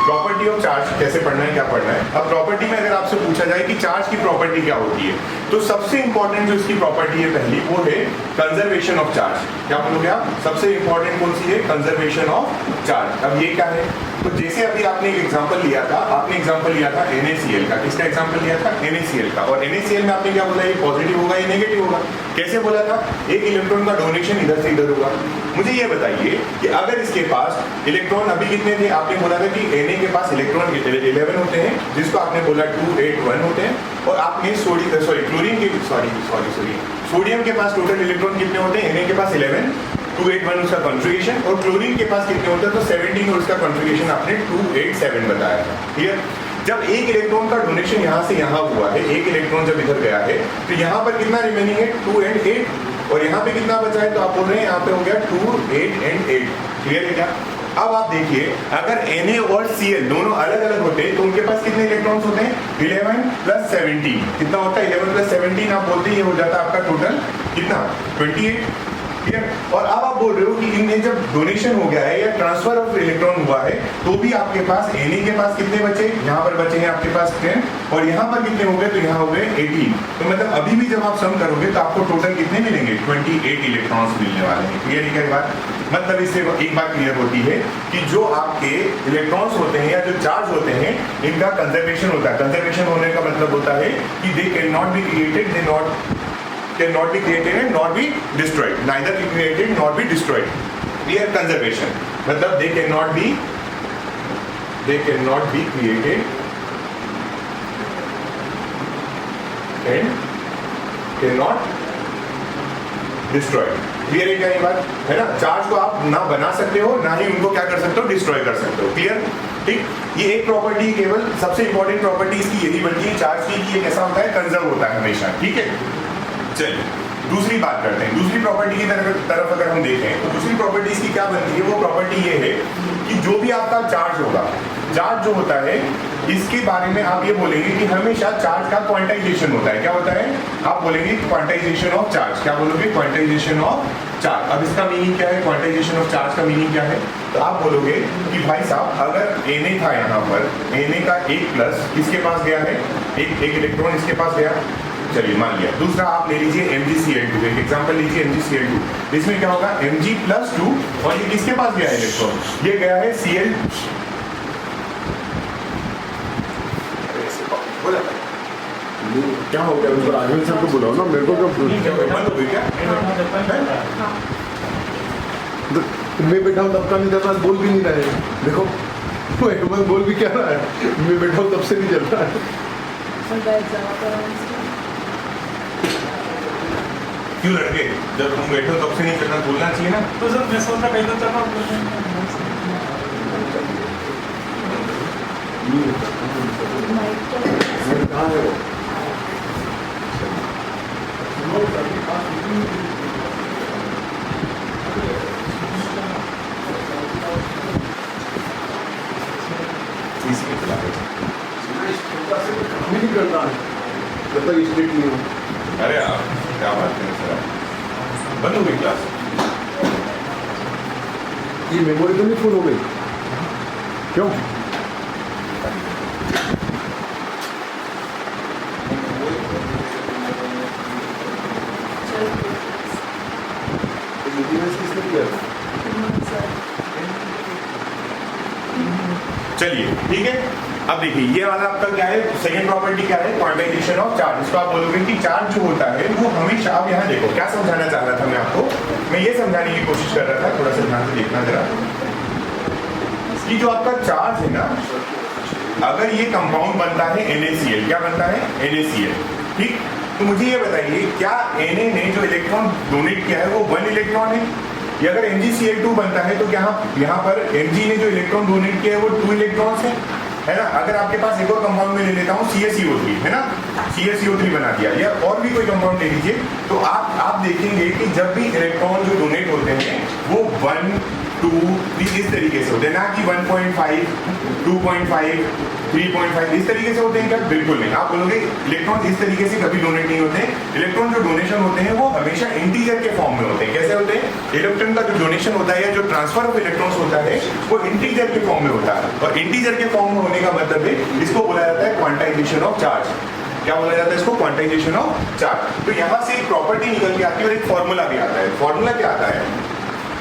Speaker 2: प्रॉपर्टी ऑफ चार्ज कैसे पढ़ना है, क्या पढ़ना है। अब प्रॉपर्टी में अगर आपसे पूछा जाए कि चार्ज की प्रॉपर्टी क्या होती है, तो सबसे इंपॉर्टेंट जो इसकी प्रॉपर्टी है पहली, वो है कंजर्वेशन ऑफ चार्ज। क्या बोलोगे आप? सबसे इंपॉर्टेंट कौन सी है? Conservation of charge. अब ये क्या है? तो जैसे अभी आपने एक एग्जांपल लिया था, NaCl का। किसका एग्जांपल लिया था? NaCl का। और NaCl में आपने क्या बोला, ये पॉजिटिव होगा या नेगेटिव होगा? कैसे बोला था? एक इलेक्ट्रॉन का डोनेशन इधर से इधर होगा। मुझे ये बताइए कि अगर इसके पास इलेक्ट्रॉन अभी कितने थे? आपने बोला था कि Na के पास इलेक्ट्रॉन 11 होते हैं, जिसको आपने बोला 2 8 1 होते हैं। और आपने सोडियम के पास टोटल इलेक्ट्रॉन कितने होते हैं? Na के पास 11, 2 8 1 उसका कॉन्फ़िगरेशन, और क्लोरीन के पास कितने होते हैं? तो 17 और उसका कॉन्फ़िगरेशन आपने 2 8 7 बताया था। क्लियर? जब एक इलेक्ट्रॉन का डोनेशन यहाँ से यहाँ हुआ है, एक इलेक्ट्रॉन जब इधर गया है, तो यहाँ पर कितना रिमेनिंग है? 2 and 8, और यहाँ पे कितना बचा है? तो आप बोल रहे हैं यहाँ पे हो गया 2 8 and 8। क्लियर है क्या? अब आप देखिए, अगर Na और Cl दोनों अलग अलग होते तो उनके पास कितने इलेक्ट्रॉन्स होते हैं? 11 + 17। कितना होता है? 11 + 17 आप बोलते हैं, ये हो जाता है आपका टोटल कितना? 28। ठीक है। और अब आप बोल रहे हो कि इनमें जब डोनेशन हो गया है या ट्रांसफर ऑफ इलेक्ट्रॉन हुआ है, तो भी आपके पास Na के पास कितने बचे? यहाँ पर बचे हैं आपके पास 10, और यहाँ पर कितने हो गए? तो यहाँ हो गए 18। तो मतलब अभी भी जब आप सम करोगे तो आपको टोटल कितने मिलेंगे? 28 इलेक्ट्रॉन्स मिलने वाले हैं। क्लियर है क्या बात? मतलब इससे एक बात क्लियर होती है कि जो आपके इलेक्ट्रॉन्स होते हैं या जो चार्ज होते हैं, इनका कंजर्वेशन होता है। कंजर्वेशन होने का मतलब होता है कि they can not be created, cannot be created and not be destroyed, neither be created nor be destroyed. Clear? Conservation मतलब they cannot be created and cannot destroyed. Clear है क्या ये बात? है ना? चार्ज को आप ना बना सकते हो, ना ही उनको क्या कर सकते हो? डिस्ट्रॉय कर सकते हो। क्लियर? ठीक। ये एक प्रॉपर्टी, केवल सबसे इंपॉर्टेंट प्रॉपर्टी इसकी यही बनती है चार्ज की, कि ये कैसा होता है? कंजर्व होता है हमेशा। ठीक है। चलिए दूसरी बात करते हैं। दूसरी प्रॉपर्टी की तरफ अगर हम देखें, तो दूसरी प्रॉपर्टी इसकी क्या बनती है? वो प्रॉपर्टी ये है कि जो भी आपका चार्ज होगा, चार्ज जो होता है, इसके बारे में आप ये बोलेंगे कि हमेशा चार्ज का क्वांटाइजेशन होता है। क्या होता है? आप बोलेंगे क्वांटाइजेशन ऑफ चार्ज। क्या बोलोगे? Quantization of charge. अब इसका मीनिंग क्या है? क्वांटाइजेशन ऑफ चार्ज का मीनिंग क्या है? तो आप बोलोगे कि भाई साहब, अगर Na था यहाँ पर, Na का 1+ किसके पास गया है? एक इलेक्ट्रॉन इसके पास गया। चलिए मान लिया। दूसरा आप ले लीजिए MgCl2, एक एग्जांपल लीजिए MgCl2। इसमें क्या होगा? Mg+2, और ये किसके पास गया है इलेक्ट्रॉन? ये गया है Cl।
Speaker 3: क्या हो गया? उस पर राघवेंद्र सर को बुलाओ ना, मेरे को क्या? मैं बैठा हूँ तब का नहीं चल रहा, बोल भी नहीं रहे। देखो मैं बोल भी क्या रहा है, मैं बैठा हूँ तब से नहीं चल रहा है।
Speaker 2: क्यों लड़के? जब तुम बैठे हो तब से नहीं चलना, बोलना चाहिए ना।
Speaker 4: तो सर मैं सोच रहा कहीं तो चलना।
Speaker 3: कहाँ है वो? नहीं करता है जब तक स्ट्रिक्ट नहीं हो।
Speaker 2: अरे आप क्या बात करें सर, बंद हो गई क्लास?
Speaker 3: ये मेमोरी तो नहीं फुल हो गई? क्यों? किसने किया?
Speaker 2: चलिए ठीक है। अब देखिए ये वाला आपका क्या है? सेकंड प्रॉपर्टी क्या है? Quantization of charge. इसको आप बोलोगे कि चार्ज जो होता है वो हमेशा, आप यहाँ देखो क्या समझाना चाह रहा था मैं आपको, मैं ये समझाने की कोशिश कर रहा था, थोड़ा सा ध्यान से देखना जरा, कि जो आपका चार्ज है ना, अगर ये कंपाउंड बनता है NaCl, क्या बनता है? NaCl। ठीक। तो मुझे ये बताइए, क्या Na ने जो इलेक्ट्रॉन डोनेट किया है वो 1 इलेक्ट्रॉन है? या अगर Mgcl2 बनता है तो क्या यहाँ पर Mg ने जो इलेक्ट्रॉन डोनेट किया है वो 2 इलेक्ट्रॉन्स है ना? अगर आपके पास एक और कंपाउंड में ले लेता हूँ CaCO3, है ना? CaCO3 बना दिया, या और भी कोई कंपाउंड ले लीजिए, तो आप देखेंगे कि जब भी इलेक्ट्रॉन जो डोनेट होते हैं वो 1 2, 3 इस तरीके से होते हैं, ना कि 1.5, 2.5, 3.5 इस तरीके से होते हैं क्या? बिल्कुल नहीं। आप बोलोगे इलेक्ट्रॉन इस तरीके से कभी डोनेट नहीं होते हैं। इलेक्ट्रॉन जो डोनेशन होते हैं वो हमेशा इंटीजर के फॉर्म में होते हैं। कैसे होते हैं? इलेक्ट्रॉन का जो डोनेशन होता है या जो ट्रांसफर ऑफ इलेक्ट्रॉन्स होता है वो इंटीजर के फॉर्म में होता है, और इंटीजर के फॉर्म में होने का मतलब है इसको बोला जाता है क्वांटाइजेशन ऑफ चार्ज। क्या बोला जाता है इसको? Quantization of charge. तो यहाँ से एक प्रॉपर्टी निकल के आती है और एक फॉर्मूला भी आता है। फॉर्मूला क्या आता है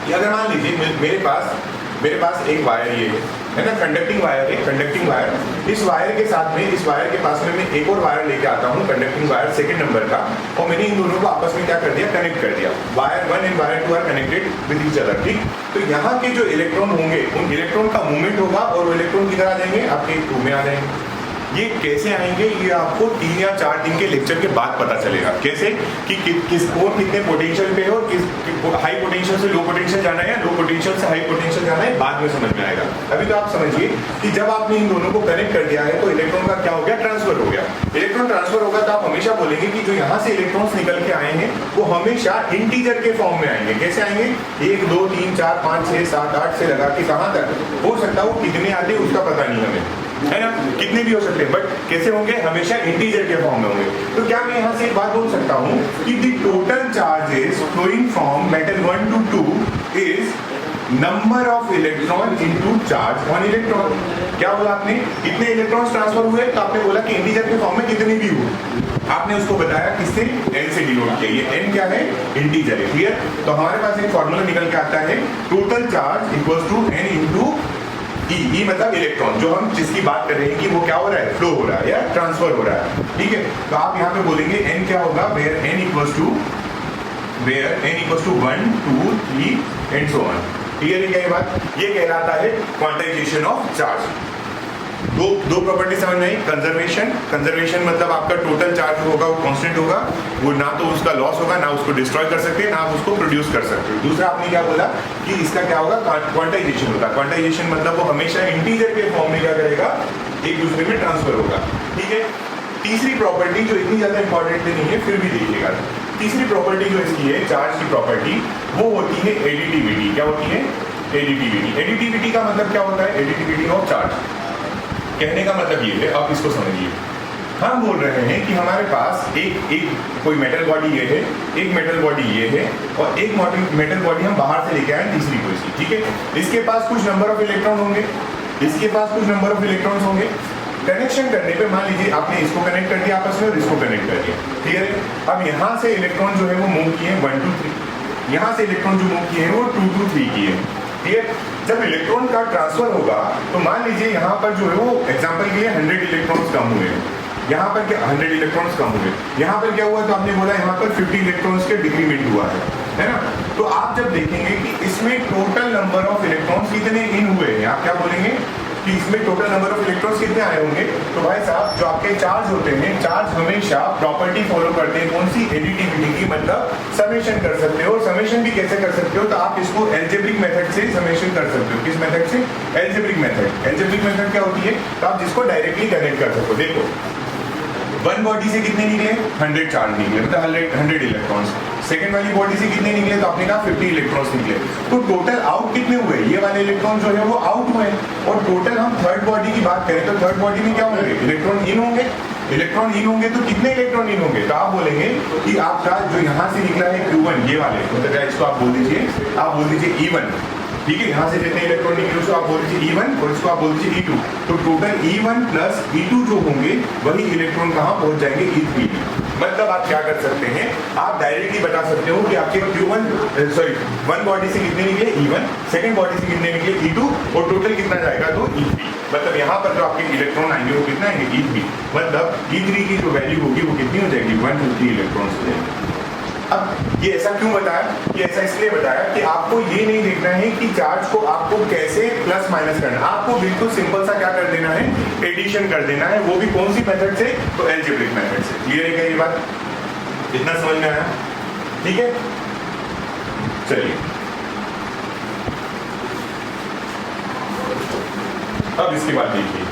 Speaker 2: कि अगर मान लीजिए मेरे पास एक वायर ये है ना, कंडक्टिंग वायर है, कंडक्टिंग वायर। इस वायर के साथ में, इस वायर के पास में मैं एक और वायर लेके आता हूँ, कंडक्टिंग वायर सेकंड नंबर का, और मैंने इन दोनों को आपस में क्या कर दिया? कनेक्ट कर दिया। Wire 1 and wire 2 are connected with each other, ठीक। तो यहाँ के जो इलेक्ट्रॉन होंगे उन इलेक्ट्रॉन का मूवमेंट होगा और वो इलेक्ट्रॉन किधर आ जाएंगे? आपके टू में आ जाएंगे। ये कैसे आएंगे ये आपको 3 या 4 दिन के लेक्चर के बाद पता चलेगा। कैसे कि किस और कितने पोटेंशियल पे है और किस हाई पोटेंशियल से लो पोटेंशियल जाना है या लो पोटेंशियल से हाई पोटेंशियल जाना है, बाद में समझ में आएगा। अभी तो आप समझिए कि जब आपने इन दोनों को कनेक्ट कर दिया है तो इलेक्ट्रॉन का क्या हो गया? ट्रांसफर हो गया। इलेक्ट्रॉन ट्रांसफर होगा तो आप हमेशा बोलेंगे कि जो यहाँ से इलेक्ट्रॉन्स निकल के आए हैं वो हमेशा इंटीजर के फॉर्म में आएंगे। कैसे आएंगे? 1, 2, 3, 4, 5, 6, 7, 8 से लगा के कहाँ तक हो सकता है, वो कितने आते हैं उसका पता नहीं हमें, है ना, कितने भी हो सकते हैं, बट कैसे होंगे? हमेशा इंटीजर के फॉर्म में होंगे। तो क्या मैं यहाँ से एक बात बोल सकता हूँ कि the total charges flowing from metal 1 to 2 is number of electron into charge on electron. क्या बोला आपने? कितने इलेक्ट्रॉन्स ट्रांसफर हुए? तो आपने बोला कि इंटीजर के फॉर्म में कितने भी हुए। आपने उसको बताया किससे? n से डिनोट किया। ये n क्या है? इंटीजर है, क्लियर। तो हमारे पास एक फॉर्मूला निकल के आता है, total charge equals to n into e मतलब इलेक्ट्रॉन, जो हम जिसकी बात कर रहे हैं कि वो क्या हो रहा है? फ्लो हो रहा है या ट्रांसफर हो रहा है, ठीक है। तो आप यहाँ पे बोलेंगे n क्या होगा? Where n equals to 1, 2, 3 and so on. Clear है क्या ये बात? ये कहलाता है क्वांटाइजेशन ऑफ चार्ज। दो प्रॉपर्टी समझ में आई। कंजर्वेशन मतलब आपका टोटल चार्ज होगा वो कांस्टेंट होगा, वो ना तो उसका लॉस होगा, ना उसको डिस्ट्रॉय कर सकते हैं, ना आप उसको प्रोड्यूस कर सकते हैं। दूसरा आपने क्या बोला कि इसका क्या होगा? क्वांटाइजेशन होगा। क्वांटाइजेशन मतलब वो हमेशा इंटीजर के फॉर्म में क्या करेगा? एक दूसरे में ट्रांसफर होगा, ठीक है। तीसरी प्रॉपर्टी जो इतनी ज्यादा इंपॉर्टेंट नहीं है फिर भी देखिएगा, तीसरी प्रॉपर्टी जो इसकी है चार्ज की प्रॉपर्टी, वो होती है एडिटिविटी। क्या होती है? एडिटिविटी। एडिटिविटी का मतलब क्या होता है? Additivity of charge. कहने का मतलब ये है, आप इसको समझिए। हम बोल रहे हैं कि हमारे पास एक कोई मेटल बॉडी ये है, एक मेटल बॉडी ये है, और एक मेटल बॉडी हम बाहर से लेके आए तीसरी कोई सी, ठीक है। इसके पास कुछ नंबर ऑफ इलेक्ट्रॉन होंगे, इसके पास कुछ नंबर ऑफ इलेक्ट्रॉन्स होंगे। कनेक्शन करने पे मान लीजिए आपने इसको कनेक्ट कर दिया आपस में और इसको कनेक्ट कर दिया, क्लियर है। अब यहाँ से इलेक्ट्रॉन जो है वो मूव किए 1, 2, 3, यहाँ से इलेक्ट्रॉन जो मूव किए हैं वो 2, 2, 3 किए, ठीक है। जब इलेक्ट्रॉन का ट्रांसफर होगा तो मान लीजिए यहाँ पर जो है वो एग्जांपल के लिए 100 इलेक्ट्रॉन्स कम हुए, यहाँ पर क्या 100 इलेक्ट्रॉन्स कम हुए, यहाँ पर क्या हुआ? तो आपने बोला यहाँ पर 50 इलेक्ट्रॉन्स के डिक्रीमेंट हुआ है ना। तो आप जब देखेंगे कि इसमें टोटल नंबर ऑफ इलेक्ट्रॉन्स कितने इन हुए हैं, आप क्या बोलेंगे कि इसमें टोटल नंबर ऑफ इलेक्ट्रॉन्स कितने आए होंगे? तो भाई साहब जो आपके चार्ज होते हैं, चार्ज हमेशा प्रॉपर्टी फॉलो करते हैं, कौन सी? एडिटिविटी की, मतलब समेशन कर सकते हो। समेशन भी कैसे कर सकते हो? तो आप इसको एल्जेब्रिक मेथड से समेशन कर सकते हो। किस मेथड से? Algebraic method. एल्जेब्रिक मेथड क्या होती है? तो आप जिसको डायरेक्टली कनेक्ट कर सको। देखो 1 बॉडी से कितने निकले? 100 चार्ज निकले, मतलब 100 इलेक्ट्रॉन्स। सेकंड वाली बॉडी से कितने निकले? तो आपने कहा 50 इलेक्ट्रॉन्स निकले। तो टोटल आउट कितने हुए? ये वाले इलेक्ट्रॉन जो है वो आउट हुए। और टोटल हम थर्ड बॉडी की बात करें तो थर्ड बॉडी में क्या होंगे? इलेक्ट्रॉन इन होंगे। इलेक्ट्रॉन इन होंगे तो कितने इलेक्ट्रॉन इन होंगे? तो आप बोलेंगे कि आपका जो यहाँ से निकला है Q1, ये वाले, मतलब इसको आप बोल दीजिए, आप बोल दीजिए E1, ठीक है। यहाँ से जितने इलेक्ट्रॉन निकले उसको आप बोल दीजिए E1 और इसको आप बोल दीजिए E2। तो टोटल E1 प्लस E2 जो होंगे वही इलेक्ट्रॉन कहाँ पहुंच जाएंगे? E3। मतलब आप क्या कर सकते हैं? आप डायरेक्टली बता सकते हो कि आपके वन बॉडी से कितने निकले? E1, सेकंड बॉडी से कितने निकले? E2, और टोटल कितना जाएगा? तो E3। मतलब यहाँ पर जो आपके इलेक्ट्रॉन आएंगे वो कितना आएंगे? E3। मतलब E3 की जो वैल्यू होगी वो कितनी हो जाएगी? 1, 2, 3 इलेक्ट्रॉन्स हो जाएंगे। अब ये ऐसा क्यों बताया? ये ऐसा इसलिए बताया कि आपको ये नहीं देखना है कि चार्ज को आपको कैसे प्लस माइनस करना, आपको बिल्कुल सिंपल सा क्या कर देना है? एडिशन कर देना है। वो भी कौन सी मेथड से? तो एल्जेब्रिक मेथड से। क्लियर है क्या ये बात? इतना समझ में आया? ठीक है, चलिए अब इसके बाद देखिए,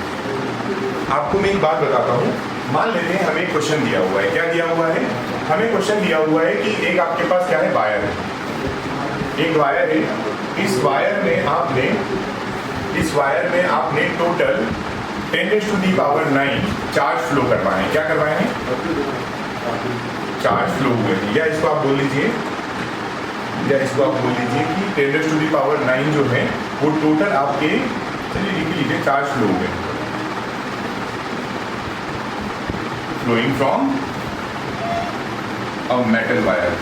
Speaker 2: आपको मैं एक बात बताता हूँ। मान लेते हैं हमें क्वेश्चन दिया हुआ है। क्या दिया हुआ है? हमें क्वेश्चन दिया हुआ है कि एक आपके पास क्या है? वायर है, एक वायर है, इस वायर में आपने टोटल 10⁻⁹ चार्ज फ्लो करवाए हैं। क्या करवाए हैं? चार्ज फ्लो हुए हैं। या इसको आप बोल लीजिए कि 10⁻⁹ जो है वो टोटल आपके, चलिए लिख लीजिए, चार्ज फ्लो हुए, flowing from a metal wire.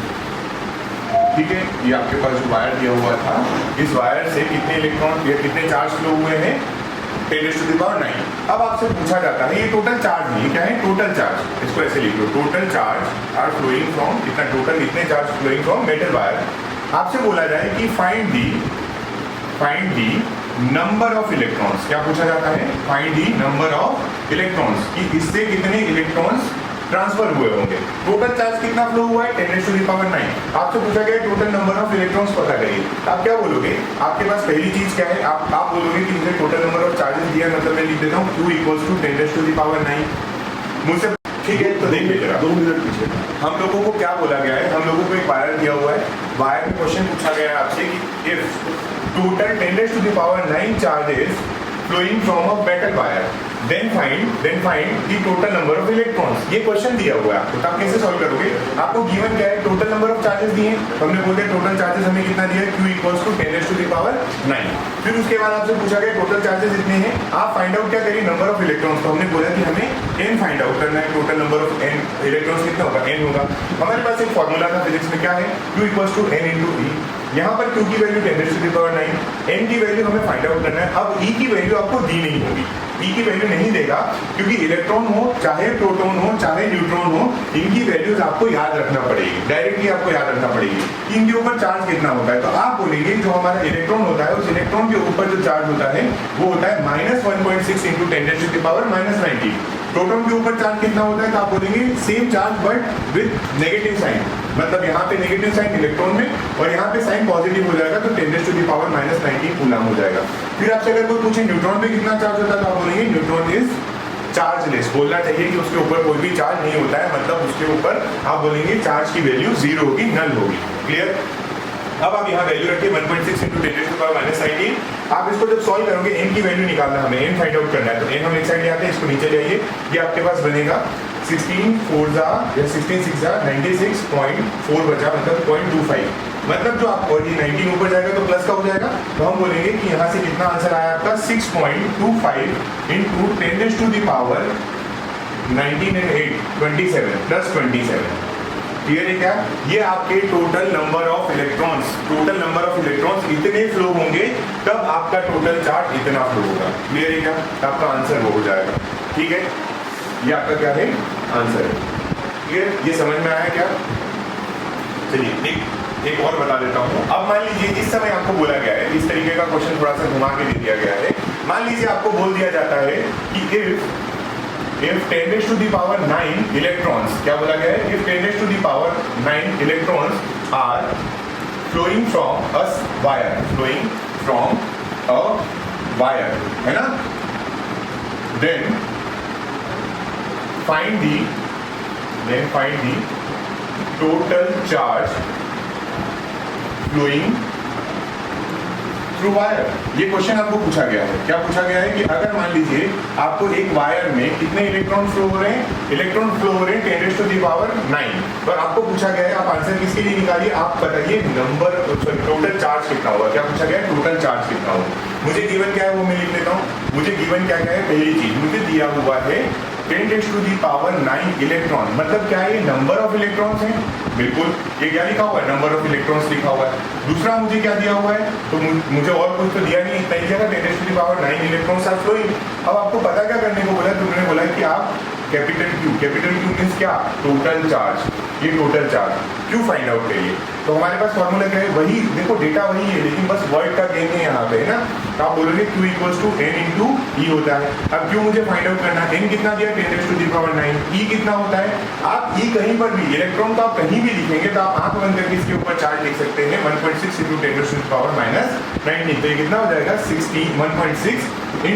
Speaker 2: ठीक है, ये आपके पास जो वायर दिया हुआ था, इस वायर से कितने इलेक्ट्रॉन या कितने चार्ज फ्लो हुए हैं? 10⁻⁹ अब आपसे पूछा जाता है, ये टोटल चार्ज नहीं, क्या है? Total charge. इसको ऐसे लिख लो, total charge are flowing from, इतना टोटल इतने charge flowing from metal wire. आपसे बोला जाए कि find the number of electrons. क्या पूछा जाता है? Find the number of electrons, कि इससे कितने इलेक्ट्रॉन्स ट्रांसफर हुए होंगे। टोटल चार्ज कितना फ्लो हुआ है? 10⁻⁹ आपसे पूछा गया टोटल नंबर ऑफ इलेक्ट्रॉन्स पता करिए। आप क्या बोलोगे? आपके पास पहली चीज क्या है? आप बोलोगे कि मुझे टोटल नंबर ऑफ चार्जेस दिया, मतलब मैं लिख देता हूँ Q = 10⁻⁹ मुझसे। ठीक है, तो देखिए जरा
Speaker 3: 2 मिनट पीछे।
Speaker 2: हम लोगों को क्या बोला गया है? हम लोगों को एक वायर दिया हुआ है, वायर में क्वेश्चन पूछा गया है आपसे कि if total 10⁻⁹ charges flowing from a metal wire, then find the total number of electrons। ये क्वेश्चन दिया हुआ है आपको, तो आप कैसे सॉल्व करोगे? आपको गिवन क्या है? टोटल नंबर ऑफ चार्जेस दिए हैं, हमने बोल दिया टोटल चार्जेस हमें कितना दिया है? Q = 10⁻⁹ फिर उसके बाद आपसे पूछा गया टोटल चार्जेस इतने हैं, आप फाइंड आउट क्या करिए? Number of electrons. तो हमने बोला कि हमें n फाइंड आउट करना है, total number of n electrons कितना होगा? n होगा। हमारे पास एक फॉर्मूला था फिजिक्स में, क्या है? Q = n × E। यहाँ पर Q की वैल्यू 10⁻⁹ n की वैल्यू हमें फाइंड आउट करना है। अब E की वैल्यू आपको दी नहीं होगी, E की वैल्यू नहीं देगा, क्योंकि इलेक्ट्रॉन हो चाहे प्रोटॉन हो चाहे न्यूट्रॉन हो, इनकी वैल्यूज आपको याद रखना पड़ेगी, डायरेक्टली आपको याद रखना पड़ेगी। इनके ऊपर चार्ज कितना होता है? तो आप बोलेंगे जो हमारा इलेक्ट्रॉन होता है, उस इलेक्ट्रॉन के ऊपर जो चार्ज होता है वो होता है -1.6 × 10⁻⁻⁻⁹ प्रोटॉन के ऊपर चार्ज कितना होता है? तो आप बोलेंगे same charge but with negative sign, मतलब यहाँ पे नेगेटिव साइन इलेक्ट्रॉन में और यहाँ पे साइन पॉजिटिव हो जाएगा, तो 10⁻⁻⁹ कूलम हो जाएगा। फिर आपसे अगर कोई पूछे न्यूट्रॉन पे कितना चार्ज होता है, तो आप बोलेंगे न्यूट्रॉन इज चार्जलेस। बोलना चाहिए कि उसके ऊपर कोई भी चार्ज नहीं होता है, मतलब उसके ऊपर आप बोलेंगे चार्ज की वैल्यू 0 होगी, नल होगी। क्लियर? अब आप यहाँ वैल्यू रखिए 1.6 × 10⁻⁻⁷। आप इसको जब सॉल्व करोगे n की वैल्यू निकालना, हमें n फाइंड आउट करना है, तो n हम एक साइड ले आते हैं, इसको नीचे ले आइए। ये आपके पास बनेगा 16 6 96.4 बचा, मतलब 0.25, मतलब जो आप, और ये 19 ऊपर जाएगा तो प्लस का हो जाएगा, तो हम बोलेंगे कि यहाँ से कितना आंसर आया आपका? 6.25 × 10⁻⁹ 27 + 27। क्लियर है क्या? ये आपके टोटल नंबर ऑफ इलेक्ट्रॉन्स, इतने फ्लो होंगे तब आपका टोटल चार्ज इतना फ्लो होगा। क्लियर है क्या? आपका आंसर वो हो जाएगा। ठीक है, ये आपका क्या है? आंसर है। क्लियर? ये समझ में आया क्या? चलिए एक और बता देता हूँ। अब मान लीजिए इस समय आपको बोला गया है, इस तरीके का क्वेश्चन थोड़ा सा घुमा के दे दिया गया है। मान लीजिए आपको बोल दिया जाता है कि if 10⁻⁹ electrons, क्या बोला गया है? If 10⁻⁹ electrons are flowing from a wire, है ना? Then find the total charge flowing through wire. ये क्वेश्चन आपको पूछा गया है। क्या पूछा गया है कि अगर मान लीजिए आपको एक वायर में कितने इलेक्ट्रॉन फ्लो हो रहे हैं? 10⁻⁹ और आपको पूछा गया है, आप आंसर किसके लिए निकालिए? आप बताइए नंबर, टोटल चार्ज कितना होगा। क्या पूछा गया है? टोटल चार्ज कितना होगा। मुझे गिवन क्या है वो मैं लिख लेता हूँ। मुझे गिवन क्या है? पहली चीज मुझे दिया हुआ है 10⁻⁹ इलेक्ट्रॉन, मतलब क्या है? नंबर ऑफ इलेक्ट्रॉन्स हैं, बिल्कुल। ये क्या लिखा हुआ है? नंबर ऑफ इलेक्ट्रॉन्स लिखा हुआ है। दूसरा मुझे क्या दिया हुआ है? तो मुझे और कुछ तो दिया नहीं, इतना ही दिया था 10⁻⁹ इलेक्ट्रॉन्स आर फ्लोइंग। अब आपको पता क्या करने को बोला? तुमने बोला कि आप कैपिटल Q मींस क्या? Total charge. ये total charge Q find out करिए। तो हमारे पास फॉर्मूला क्या है? वही, देखो डेटा वही है, लेकिन बस वर्ड का गेम है यहाँ पे, है ना? तो आप बोलोगे Q = n × E होता है। अब Q मुझे फाइंड आउट करना है, n कितना दिया? 10⁻⁹ E कितना होता है? आप E कहीं पर भी, इलेक्ट्रॉन तो आप कहीं भी लिखेंगे तो आप आंख बंद करके इसके ऊपर चार्ज लिख सकते हैं 1.6 × 10⁻⁻⁹ तो ये कितना हो जाएगा? 1.6 ×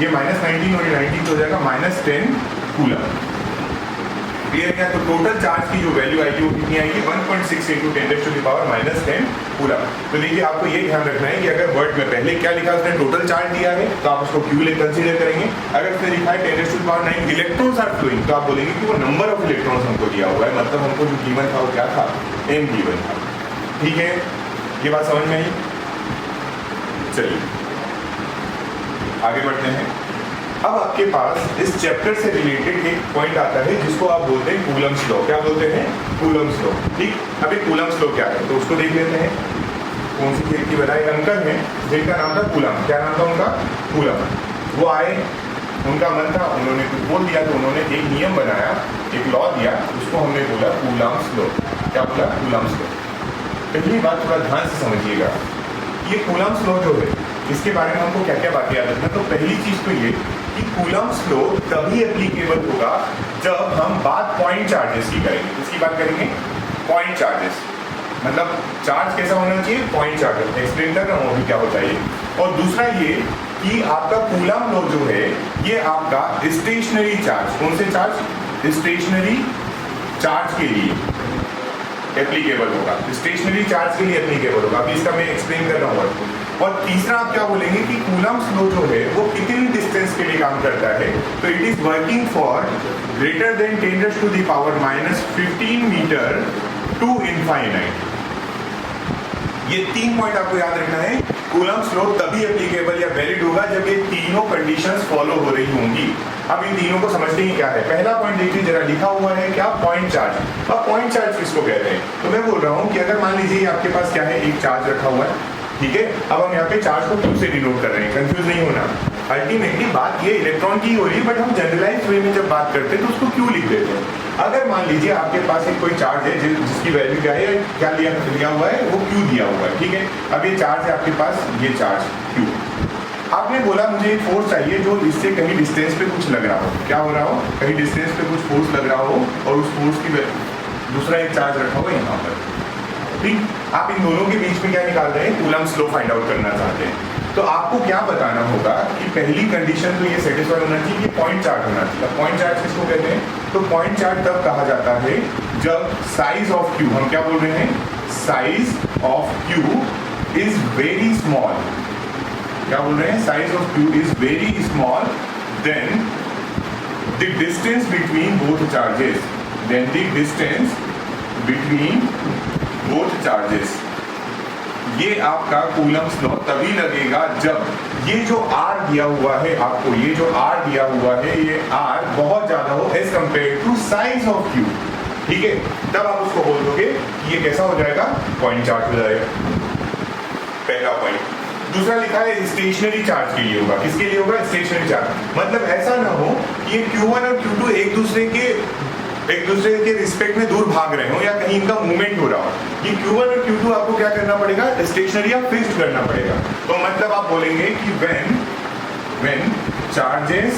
Speaker 2: ये -19 और ये 19 हो जाएगा -10 कूलम। क्लियर है? तो टोटल चार्ज की जो वैल्यू आएगी वो कितनी आएगी 1.6 × 10⁻⁻10 कूलम। तो देखिए आपको ये ध्यान रखना है कि अगर वर्ड में पहले क्या लिखा उसने टोटल चार्ज दिया है तो आप उसको क्यू कंसीडर करेंगे। अगर उसने लिखा है 10⁻9 इलेक्ट्रॉन्स आर फ्लोइंग तो आप बोलेंगे कि वो नंबर ऑफ इलेक्ट्रॉन्स हमको दिया हुआ है, मतलब हमको जो गिवन था वो क्या था, m गिवन था। ठीक है, ये बात समझ में आई? चलिए आगे बढ़ते हैं। अब आपके पास इस चैप्टर से रिलेटेड एक पॉइंट आता है जिसको आप बोलते हैं कूलम्स लॉ। क्या बोलते हैं? Coulomb's law. ठीक, अभी कूलम्स लॉ क्या है तो उसको देख लेते हैं। कौन सी खेल की बताए? अंकल हैं जिनका नाम था कूलम। क्या नाम था उनका? कूलम। वो आए, उनका मन था, उन्होंने कुछ बोल दिया तो उन्होंने एक नियम बनाया, एक लॉ दिया, उसको हमने बोला कूलम्स लॉ। क्या बोला? Coulomb's law. पहली बात थोड़ा ध्यान से समझिएगा, ये कूलम्स लॉ जो है इसके बारे में हमको क्या क्या बातें याद रखना। तो पहली चीज तो ये कि कूलम्स लॉ तभी एप्लीकेबल होगा जब हम बात पॉइंट चार्जेस की करेंगे। किसकी बात करेंगे? Point charges. मतलब चार्ज कैसा होना चाहिए? Point charge. एक्सप्लेन कर रहा हूँ अभी क्या होता है ये। और दूसरा ये कि आपका कूलम लॉ जो है ये आपका स्टेशनरी चार्ज, कौन से चार्ज? स्टेशनरी चार्ज के लिए एप्लीकेबल होगा। स्टेशनरी चार्ज के लिए एप्लीकेबल होगा। अभी इसका मैं एक्सप्लेन कर रहा हूँ आपको। और तीसरा आप क्या बोलेंगे कि कूलम्स लॉ जो है वो कितनी डिस्टेंस के लिए काम करता है? तो it is working for greater than 10⁻⁻15 meter to infinite. ये 3 पॉइंट आपको याद रखना है। कूलम्स लॉ तभी एप्लीकेबल या वैलिड होगा जब ये तीनों कंडीशंस फॉलो हो रही होंगी। अब इन तीनों को समझते ही क्या है। पहला पॉइंट देखिए जरा, लिखा हुआ है क्या? Point charge. अब पॉइंट चार्ज किसको कहते हैं? तो मैं बोल रहा हूँ कि अगर मान लीजिए आपके पास क्या है, एक चार्ज रखा हुआ है, ठीक है। अब हम यहाँ पे चार्ज को क्यू से डिनोट कर रहे हैं, कंफ्यूज नहीं होना। अल्टीमेटली बात ये इलेक्ट्रॉन की हो रही है, बट हम जनरलाइज वे में जब बात करते हैं तो उसको क्यू लिख देते हैं। अगर मान लीजिए आपके पास एक कोई चार्ज है जिसकी वैल्यू क्या है, क्या लिया हुआ है, वो क्यू दिया हुआ है, ठीक है। अब ये चार्ज है आपके पास, ये चार्ज क्यू। आपने बोला मुझे एक फोर्स चाहिए जो इससे कहीं डिस्टेंस पे कुछ लग रहा हो। क्या हो रहा हो? कहीं डिस्टेंस पे कुछ फोर्स लग रहा हो और उस फोर्स की दूसरा एक चार्ज रखा हुआ यहाँ पर, ठीक। आप इन दोनों के बीच में क्या निकाल रहे हैं? कूलम्स लॉ फाइंड आउट करना चाहते हैं। तो आपको क्या बताना होगा कि पहली कंडीशन तो ये सेटिस्फाई होना चाहिए कि पॉइंट चार्ज होना चाहिए। पॉइंट चार्ज किसको कहते हैं? तो पॉइंट चार्ज तब कहा जाता है जब साइज ऑफ क्यू, हम क्या बोल रहे हैं? Size of Q is very small. क्या बोल रहे हैं? Size of Q is very small then the distance between both charges, then the distance between both charges. ये आपका कूलम्स लॉ तभी लगेगा जब ये जो R दिया हुआ है आपको, ये जो R दिया हुआ है, ये R बहुत ज्यादा हो as compare to size of Q, ठीक है। तब आप उसको बोल दोगे कि ये कैसा हो जाएगा? पॉइंट चार्ज हो जाएगा। पहला पॉइंट। दूसरा लिखा है स्टेशनरी चार्ज के लिए होगा। किसके लिए होगा? Stationary charge. मतलब ऐसा ना हो कि ये Q1 और Q2 एक दूसरे के रिस्पेक्ट में दूर भाग रहे हो या कहीं इनका मूवमेंट हो रहा हो। ये Q1 और Q2 आपको क्या करना पड़ेगा? स्टेशनरी या फिक्स्ड करना पड़ेगा। तो मतलब आप बोलेंगे कि when charges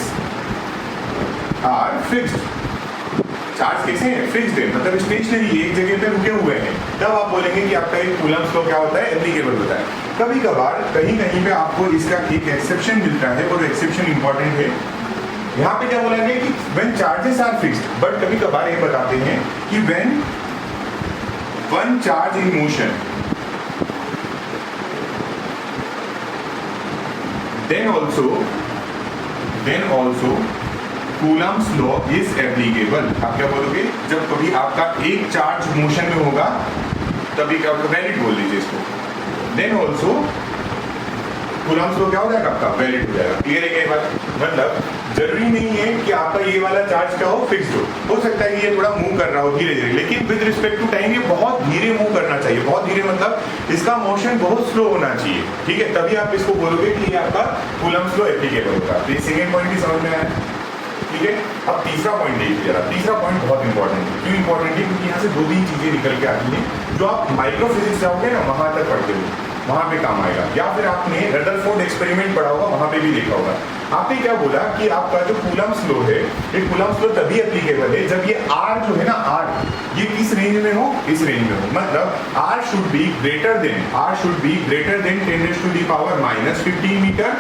Speaker 2: are fixed, charge कैसे हैं? फिक्स्ड है, मतलब स्टेशनरी एक जगह पे रुके हुए हैं। तब आप बोलेंगे कि आपका एक कूलम्स लॉ क्या होता है? एप्लीकेबल होता है। कभी कभार कहीं पे आपको इसका एक एक्सेप्शन मिलता है और एक्सेप्शन इंपॉर्टेंट है। यहाँ पे क्या बोला गया कि when charges are fixed, but कभी कभार ये बताते हैं कि when one charge in motion, then also Coulomb's law is applicable। आप क्या बोलोगे? जब कभी आपका एक चार्ज मोशन में होगा तभी क्या वैलिड बोल लीजिए इसको। Then also कूलम्स लॉ क्या हो जाएगा? आपका वैलिड हो जाएगा। क्लियर है क्या बात? मतलब जरूरी नहीं है कि आपका ये वाला चार्ज क्या हो? फिक्स्ड हो सकता है कि ये थोड़ा मूव कर रहा हो धीरे धीरे, लेकिन विद रिस्पेक्ट टू टाइम ये बहुत धीरे मूव करना चाहिए। बहुत धीरे मतलब इसका मोशन बहुत स्लो होना चाहिए, ठीक है। तभी आप इसको बोलोगे कि ये आपका कूलम्स लॉ एप्लीकेबल होगा। तो ये सेकेंड पॉइंट भी समझ में आया, ठीक है। अब तीसरा पॉइंट देखिए जरा। तीसरा पॉइंट बहुत इंपॉर्टेंट है। क्यों इंपॉर्टेंट है? क्योंकि यहाँ से 2-3 चीजें निकल के आती हैं जो आप माइक्रोफिजिक्स जाओगे ना, वहां तक पढ़ते हो, वहां पे काम आएगा। या फिर आपने रदरफोर्ड एक्सपेरिमेंट पढ़ा होगा, वहां पे भी देखा होगा। आपने क्या बोला कि आपका जो कूलम्स लॉ है, ये कूलम्स लॉ तभी एप्लीकेबल है जब ये R जो है ना, R ये किस रेंज में हो? इस रेंज में हो। मतलब R should be greater than 10⁻⁻15 meter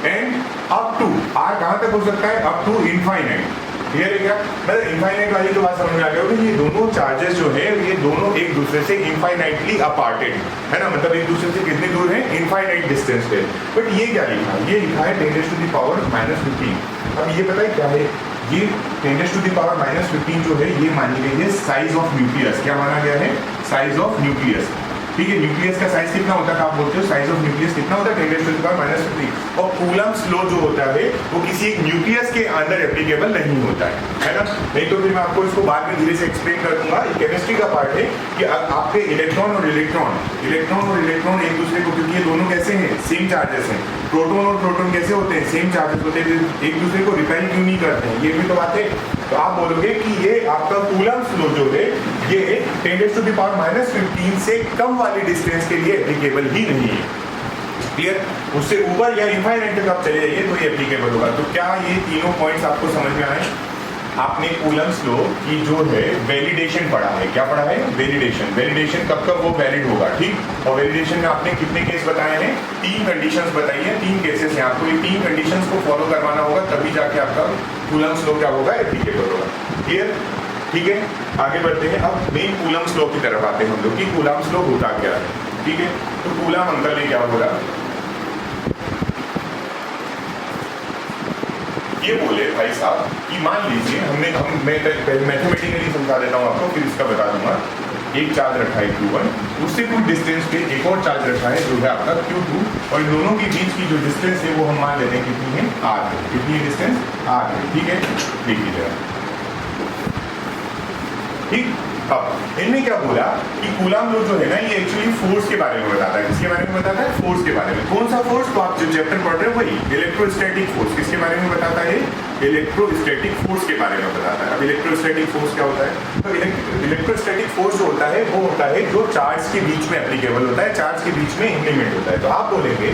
Speaker 2: and up to, R कहां तक हो सकता है? Up to infinite. क्लियर है क्या? मतलब इनफाइनाइट वाली तो बात समझ में आ गया होगी, ये दोनों चार्जेस जो है ये दोनों एक दूसरे से इनफाइनाइटली अपार्टेड है ना, मतलब एक दूसरे से कितनी दूर है, इनफाइनाइट डिस्टेंस पे। बट ये क्या लिखा है, ये लिखा है 10⁻⁻15। अब ये पता है क्या है, ये 10⁻⁻15 जो है ये मानी गई है साइज ऑफ न्यूक्लियस। क्या माना गया है? Size of nucleus. ठीक है, न्यूक्लियस का साइज कितना होता है आप बोलते हो, साइज ऑफ न्यूक्लियस कितना होता है 10⁻⁻15। और कूलम्ब्स लॉ जो होता है वो किसी एक न्यूक्लियस के अंदर एप्लीकेबल नहीं होता है ना। नहीं तो फिर मैं आपको इसको बाद में धीरे से एक्सप्लेन कर दूंगा। ये केमिस्ट्री का पार्ट है कि आपके इलेक्ट्रॉन और इलेक्ट्रॉन एक दूसरे को, क्योंकि ये दोनों कैसे हैं, सेम चार्जेस हैं। प्रोटॉन और प्रोटॉन कैसे होते हैं, सेम चार्जेस होते हैं, एक दूसरे को रिपेल क्यों नहीं करते हैं, ये भी तो बात है। तो आप बोलोगे कि ये आपका कूलम्ब्स लॉ जो है ये 10⁻⁻15 से कम वाली डिस्टेंस के लिए एप्लीकेबल ही नहीं है। क्लियर? उससे ऊपर या इनफाइनाइट तक आप चले जाइए तो ये एप्लीकेबल होगा। तो क्या ये तीनों पॉइंट्स आपको समझ में आए? आपने कूलम्ब्स लॉ की जो है वैलिडेशन पढ़ा है। क्या पढ़ा है? वैलिडेशन कब कब वो वैलिड होगा, ठीक। और वैलिडेशन में आपने कितने केस बताए हैं? 3 कंडीशंस बताई हैं, 3 केसेस हैं। आपको ये 3 कंडीशंस को फॉलो करवाना होगा, तभी जाके आपका कूलम्ब्स लॉ क्या होगा, एप्लीकेबल होगा। क्लियर? ठीक है, आगे बढ़ते हैं। अब मेन कूलम्ब्स लॉ की तरफ आते हैं हम लोग कि कूलम्ब्स लॉ होता क्या है। ठीक है, तो कूलम्ब अंकल ने क्या बोला, ये बोले भाई साहब कि मान लीजिए मैं मैथमेटिकली समझा देता हूँ आपको, फिर इसका बता दूंगा। एक चार्ज रखा है Q1, उससे कुछ डिस्टेंस पे एक और चार्ज रखा है जो है आपका Q2, और इन दोनों के बीच की जो डिस्टेंस है वो हम मान लेते हैं कितनी है, R है। कितनी है डिस्टेंस? R है। ठीक है, देख लीजिएगा। ठीक, अब इनमें क्या बोला कि कूलम्ब लॉ जो है ना ये एक्चुअली फोर्स के बारे में बताता है। किसके बारे में बताता है? फोर्स के बारे में। कौन सा फोर्स? तो आप जो चैप्टर पढ़ रहे हो वही, इलेक्ट्रोस्टैटिक फोर्स। किसके बारे में बताता है? इलेक्ट्रोस्टैटिक फोर्स के बारे में बताता है। अब इलेक्ट्रोस्टैटिक फोर्स क्या होता है? तो इलेक्ट्रोस्टैटिक फोर्स जो होता है वो होता है जो चार्ज के बीच में एप्लीकेबल होता है, चार्ज के बीच में इम्प्लीमेंट होता है। तो आप बोलेंगे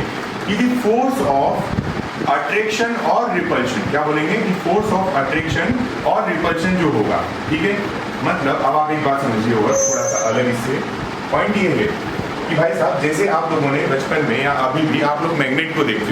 Speaker 2: कि द फोर्स ऑफ अट्रैक्शन और रिपल्शन, क्या बोलेंगे कि फोर्स ऑफ अट्रैक्शन और रिपल्शन जो होगा, ठीक है। मतलब अब आप एक बात समझिए होगा थोड़ा सा अलग, इससे पॉइंट ये है कि भाई साहब जैसे आप लोगों ने बचपन में या अभी भी आप लोग मैग्नेट को देखते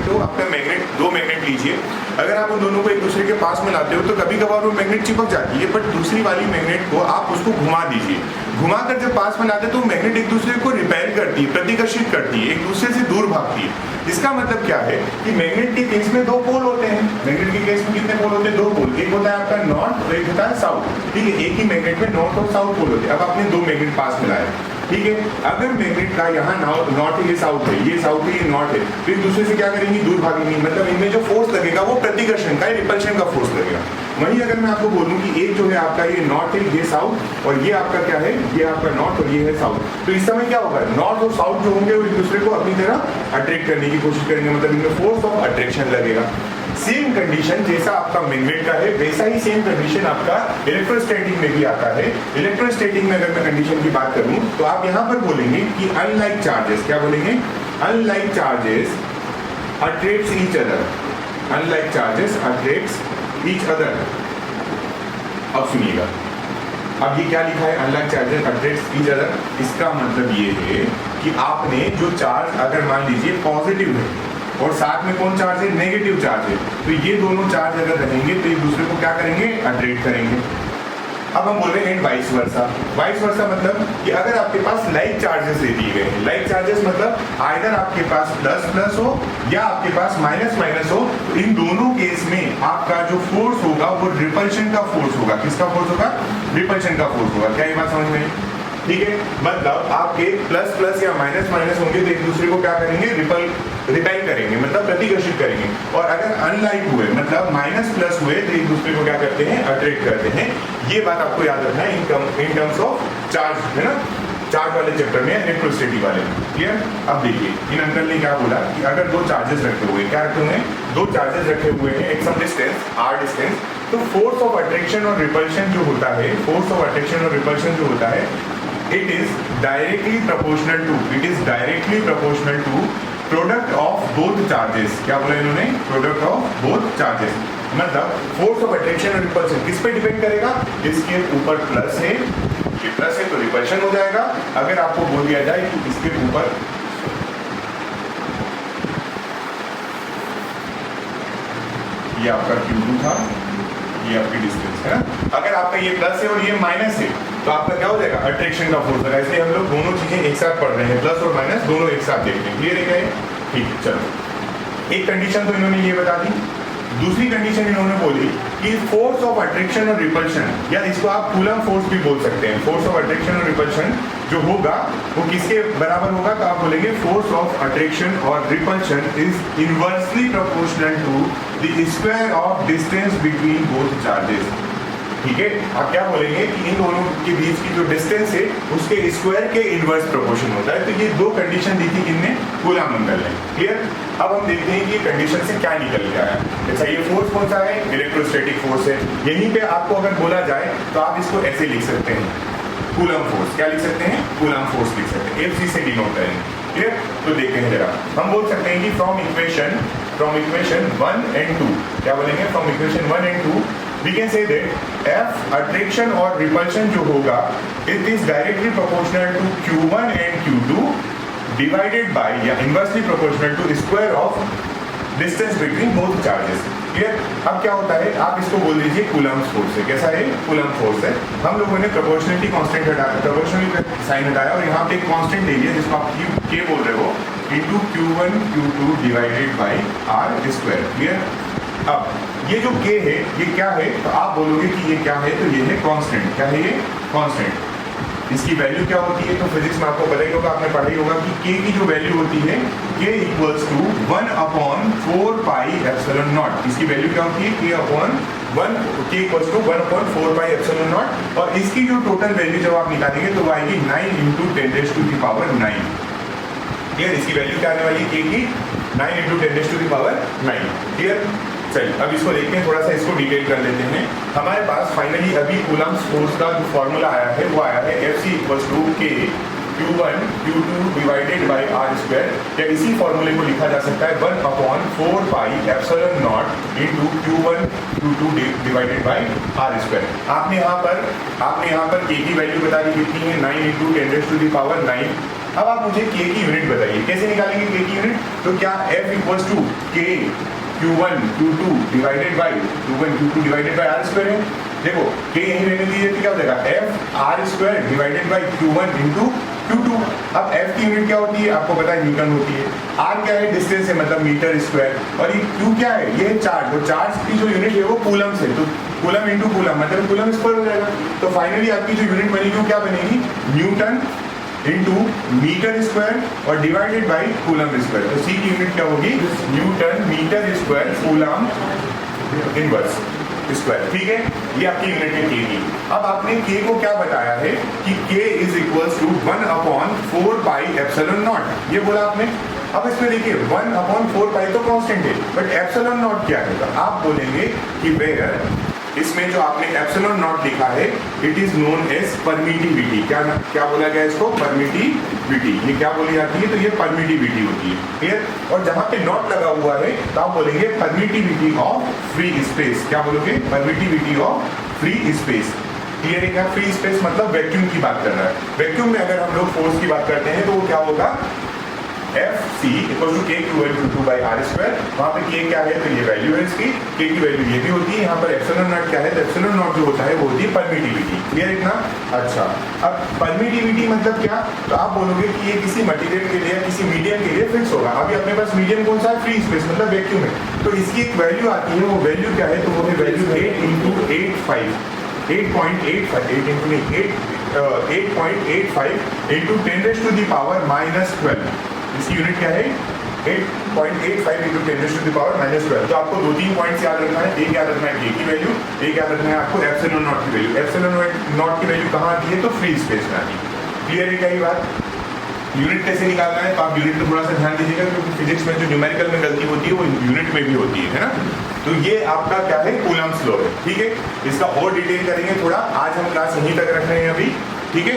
Speaker 2: हो, आपका मैग्नेट, 2 मैग्नेट लीजिए, अगर आप उन दोनों को एक दूसरे के पास में लाते हो तो कभी कभार वो मैग्नेट चिपक जाती है, बट दूसरी वाली मैग्नेट को आप उसको घुमा दीजिए, घुमाकर जब पास में लाते तो मैग्नेट एक दूसरे को रिपेल करती है, प्रतिकर्षित करती है, एक दूसरे से दूर भागती है। इसका मतलब क्या है कि मैग्नेट के केस में 2 पोल होते हैं। मैग्नेट के केस में कितने पोल होते हैं? 2 पोल। एक होता है आपका नॉर्थ और एक होता है साउथ। ठीक है, एक ही मैग्नेट में नॉर्थ और साउथ पोल होते हैं। अब आपने 2 मैग्नेट पास मिलाए, ठीक है। अगर मैग्नेट का यहाँ नॉर्थ है, ये साउथ है, ये साउथ है, ये नॉर्थ है, तो एक दूसरे से क्या करेंगी? दूर भागेंगी। मतलब इनमें जो फोर्स लगेगा वो प्रतिकर्षण का, रिपल्शन का फोर्स लगेगा। वहीं अगर मैं आपको बोलूं कि एक जो है आपका ये नॉर्थ है, ये साउथ, और ये आपका क्या है, ये आपका नॉर्थ और ये है साउथ, तो इस समय क्या होगा? नॉर्थ और साउथ जो होंगे वो एक दूसरे को अपनी तरह अट्रैक्ट करने की कोशिश करेंगे, मतलब इनमें फोर्स ऑफ अट्रैक्शन लगेगा। सेम कंडीशन जैसा आपका मैग्नेट का है वैसा ही सेम कंडीशन आपका इलेक्ट्रोस्टैटिक में भी आता है। इलेक्ट्रोस्टैटिक में अगर मैं कंडीशन की बात करूं तो आप यहां पर बोलेंगे कि अनलाइक चार्जेस, क्या बोलेंगे? Unlike charges attracts each other, unlike charges attracts each other. अब सुनिएगा, अब ये क्या लिखा है? Unlike charges attracts each other. इसका मतलब ये है कि आपने जो चार्ज अगर मान लीजिए पॉजिटिव है और साथ में कौन चार्ज है? नेगेटिव चार्ज है, तो ये दोनों चार्ज अगर रहेंगे तो एक दूसरे को क्या करेंगे? अट्रैक्ट करेंगे। अब हम बोल रहे हैं वाइस वर्सा। वाइस वर्सा मतलब कि अगर आपके पास लाइक चार्जेस दे दिए गए हैं, लाइक चार्जेस मतलब आइदर आपके पास प्लस प्लस हो या आपके पास माइनस माइनस हो, तो इन दोनों केस में आपका जो फोर्स होगा वो रिपल्शन का फोर्स होगा। किसका फोर्स होगा? रिपल्शन का फोर्स होगा। क्या ये बात समझ में? ठीक है, मतलब आपके प्लस प्लस या माइनस माइनस होंगे तो एक दूसरे को क्या करेंगे? रिपेल करेंगे, मतलब प्रतिकर्षित करेंगे। और अगर अनलाइक हुए मतलब माइनस प्लस हुए तो एक दूसरे को क्या करते हैं? अट्रैक्ट करते हैं। ये बात आपको याद रखना है इन टर्म्स ऑफ चार्ज, है ना, चार्ज वाले चैप्टर में, इलेक्ट्रोसिटी वाले। क्लियर? अब देखिए इन अंकल ने क्या बोला कि अगर 2 चार्जेस रखे हुए, क्या रखे हुए हैं? 2 चार्जेस रखे हुए हैं at some distance, r distance, तो फोर्स ऑफ अट्रैक्शन और रिपल्शन जो होता है, फोर्स ऑफ अट्रैक्शन और रिपल्शन जो होता है, it is directly proportional to product of both charges। क्या बोला इन्होंने? product of both charges। मतलब फोर्स ऑफ अट्रैक्शन और रिपल्शन किस पे डिपेंड करेगा? इसके ऊपर प्लस है, ये प्लस है तो रिपल्शन हो जाएगा। अगर आपको बोल दिया जाए कि इसके ऊपर ये आपका Q2 था, ये आपकी डिस्टेंस है ना। अगर आपका ये प्लस है और ये माइनस है तो आपका क्या हो जाएगा, अट्रैक्शन का फोर्स होगा। इसलिए हम लोग दोनों चीजें एक साथ पढ़ रहे हैं, प्लस और माइनस दोनों एक साथ देख रहे हैं। क्लियर है क्या ये? ठीक है, चलो एक कंडीशन तो इन्होंने ये बता दी। दूसरी कंडीशन इन्होंने बोली कि फोर्स ऑफ अट्रैक्शन और रिपल्शन, या इसको आप कूलम फोर्स भी बोल सकते हैं। फोर्स ऑफ अट्रैक्शन और रिपल्शन जो होगा वो किसके बराबर होगा, तो आप बोलेंगे फोर्स ऑफ अट्रैक्शन और repulsion is inversely proportional to the square of distance between both charges. ठीक है, आप क्या बोलेंगे कि इन दोनों के बीच की जो डिस्टेंस है उसके स्क्वायर के इनवर्स प्रोपोर्शन होता है। तो ये दो कंडीशन दी थी किसने, कूलम अंकल ने। क्लियर? अब हम देखते हैं कि कंडीशन से क्या निकल के आया। अच्छा, ये फोर्स कौन सा है, इलेक्ट्रोस्टैटिक फोर्स है। यहीं पे आपको अगर बोला जाए तो आप इसको ऐसे लिख सकते हैं, कूलम फोर्स। क्या लिख सकते हैं, कूलम फोर्स लिख सकते हैं, FC से डिनोट करेंगे। क्लियर? तो देखते हैं जरा, हम बोल सकते हैं कि फ्रॉम इक्वेशन 1 and 2, क्या बोलेंगे, from equation 1 and 2 we can say that F attraction और repulsion जो होगा it is directly proportional to Q1 and Q2 divided by या inversely proportional to square of distance between both charges। Clear? अब क्या होता है, आप इसको बोल दीजिए कूलम्स फोर्स है। कैसा है, कूलम फोर्स है। हम लोगों ने प्रोपोर्शनलिटी कांस्टेंट हटाया, प्रोपोर्शनलिटी साइन हटाया और यहाँ पे एक कांस्टेंट ले लिया जिसको आप K बोल रहे हो, into Q1 Q2 divided by R square. Clear? अब ये जो K है ये क्या है, तो आप बोलोगे कि ये क्या है, तो ये है कांस्टेंट। क्या है ये, कांस्टेंट। इसकी वैल्यू क्या होती है, तो फिजिक्स में आपको पता ही होगा, आपने पढ़ा ही होगा कि K की जो वैल्यू होती है K equals to 1/4 pi epsilon naught. इसकी वैल्यू क्या होती है, K equals to 1/4 pi epsilon naught. और इसकी जो टोटल वैल्यू जब आप निकालेंगे तो वो आएगी 9 × 10⁻⁹। क्लियर? इसकी वैल्यू क्या आने वाली है, K की 9 × 10⁹ क्लियर? चलिए अब इसको देखते हैं, थोड़ा सा इसको डिटेल कर लेते हैं। हमारे पास फाइनली अभी कूलम्स फोर्स का जो फॉर्मूला आया है वो आया है FC equals to K Q1 Q2 divided by R square, या इसी फॉर्मूले को लिखा जा सकता है 1/4 pi epsilon naught into Q1 Q2 divided by R square. आपने यहाँ पर K की वैल्यू बता दी कितनी है, 9 × 10⁹। अब आप मुझे K की यूनिट बताइए, कैसे निकालेंगे K की यूनिट, तो क्या F equals to K Q1 Q2 divided by R square है। देखो K यहीं रहने दीजिए तो क्या हो जाएगा, F R square divided by Q1 into Q2। अब F की यूनिट क्या होती है, आपको पता है न्यूटन होती है। R क्या है, डिस्टेंस है, मतलब मीटर स्क्वायर। और ये Q क्या है, ये है चार्ज। और चार्ज की जो यूनिट है वो कूलम से, तो कूलम इंटू कूलम मतलब कूलम स्क्वायर हो जाएगा। तो फाइनली आपकी जो यूनिट बनेगी वो क्या बनेगी, न्यूटन इंटू मीटर स्क्वायर और डिवाइडेड बाई कूलम स्क्वायर। तो C की यूनिट क्या होगी, newton meter square coulomb inverse square. ठीक है, ये आपकी यूनिट है K की। अब आपने K को क्या बताया है कि K is equals to 1/4 pi epsilon naught, ये बोला आपने। अब इसमें देखिए 1/4 पाई तो कांस्टेंट है, बट एप्सिलॉन नॉट क्या है, तो आप बोलेंगे कि वेयर, इसमें जो आपने एप्सिलॉन नॉट लिखा है it is known as permittivity. क्या बोला गया इसको, परमिटिविटी। ये क्या बोली जाती है, तो ये परमिटिविटी होती है। क्लियर? और जहां पे नॉट लगा हुआ है तो आप बोलेंगे परमिटिविटी ऑफ फ्री स्पेस। क्या बोलोगे, permittivity of free space. Clear है क्या? फ्री स्पेस मतलब वैक्यूम की बात कर रहा है। वैक्यूम में अगर हम लोग फोर्स की बात करते हैं तो वो क्या होगा, FC equal to K Q1 Q2 बाई R स्क्वायर। वहाँ पे K क्या है, तो ये वैल्यू है इसकी, K की वैल्यू ये भी होती है। यहाँ पर एप्सिलॉन नॉट क्या है, तो एप्सिलॉन नॉट जो होता है वो होती है परमिटिविटी। क्लियर इतना? अच्छा, अब परमिटिविटी मतलब क्या, तो आप बोलोगे कि ये किसी मटेरियल के लिए, किसी मीडियम के लिए फिक्स होगा। अभी अपने पास मीडियम कौन सा है, फ्री स्पेस मतलब वैक्यूम है। तो इसकी एक वैल्यू आती है, वो वैल्यू क्या है, तो वो है वैल्यू 8.85 इंटू 10⁻⁻12। इसकी यूनिट क्या है, 8.85 इंटू 10⁻⁻12। तो आपको 2-3 पॉइंट्स याद रखना है। एक याद रखना है K की वैल्यू, एक याद रखना है आपको एप्सिलॉन नॉट की वैल्यू। एप्सिलॉन नॉट की वैल्यू कहाँ आती है, तो फ्री स्पेस में आती है। क्लियर है क्या ये बात? यूनिट कैसे निकालना है, तो आप यूनिट में थोड़ा सा ध्यान दीजिएगा, क्योंकि फिजिक्स में जो न्यूमेरिकल में गलती होती है वो यूनिट में भी होती है ना। तो ये आपका क्या है, कूलम्स लॉ है। ठीक है, इसका और डिटेल करेंगे थोड़ा, आज हम क्लास यहीं तक रख रहे हैं अभी। ठीक है,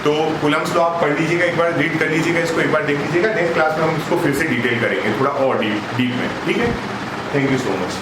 Speaker 2: तो कूलम्स लॉ आप पढ़ लीजिएगा, एक बार रीड कर लीजिएगा, इसको एक बार देख लीजिएगा। नेक्स्ट क्लास में हम इसको फिर से डिटेल करेंगे थोड़ा और डीप में। ठीक है, थैंक यू सो मच।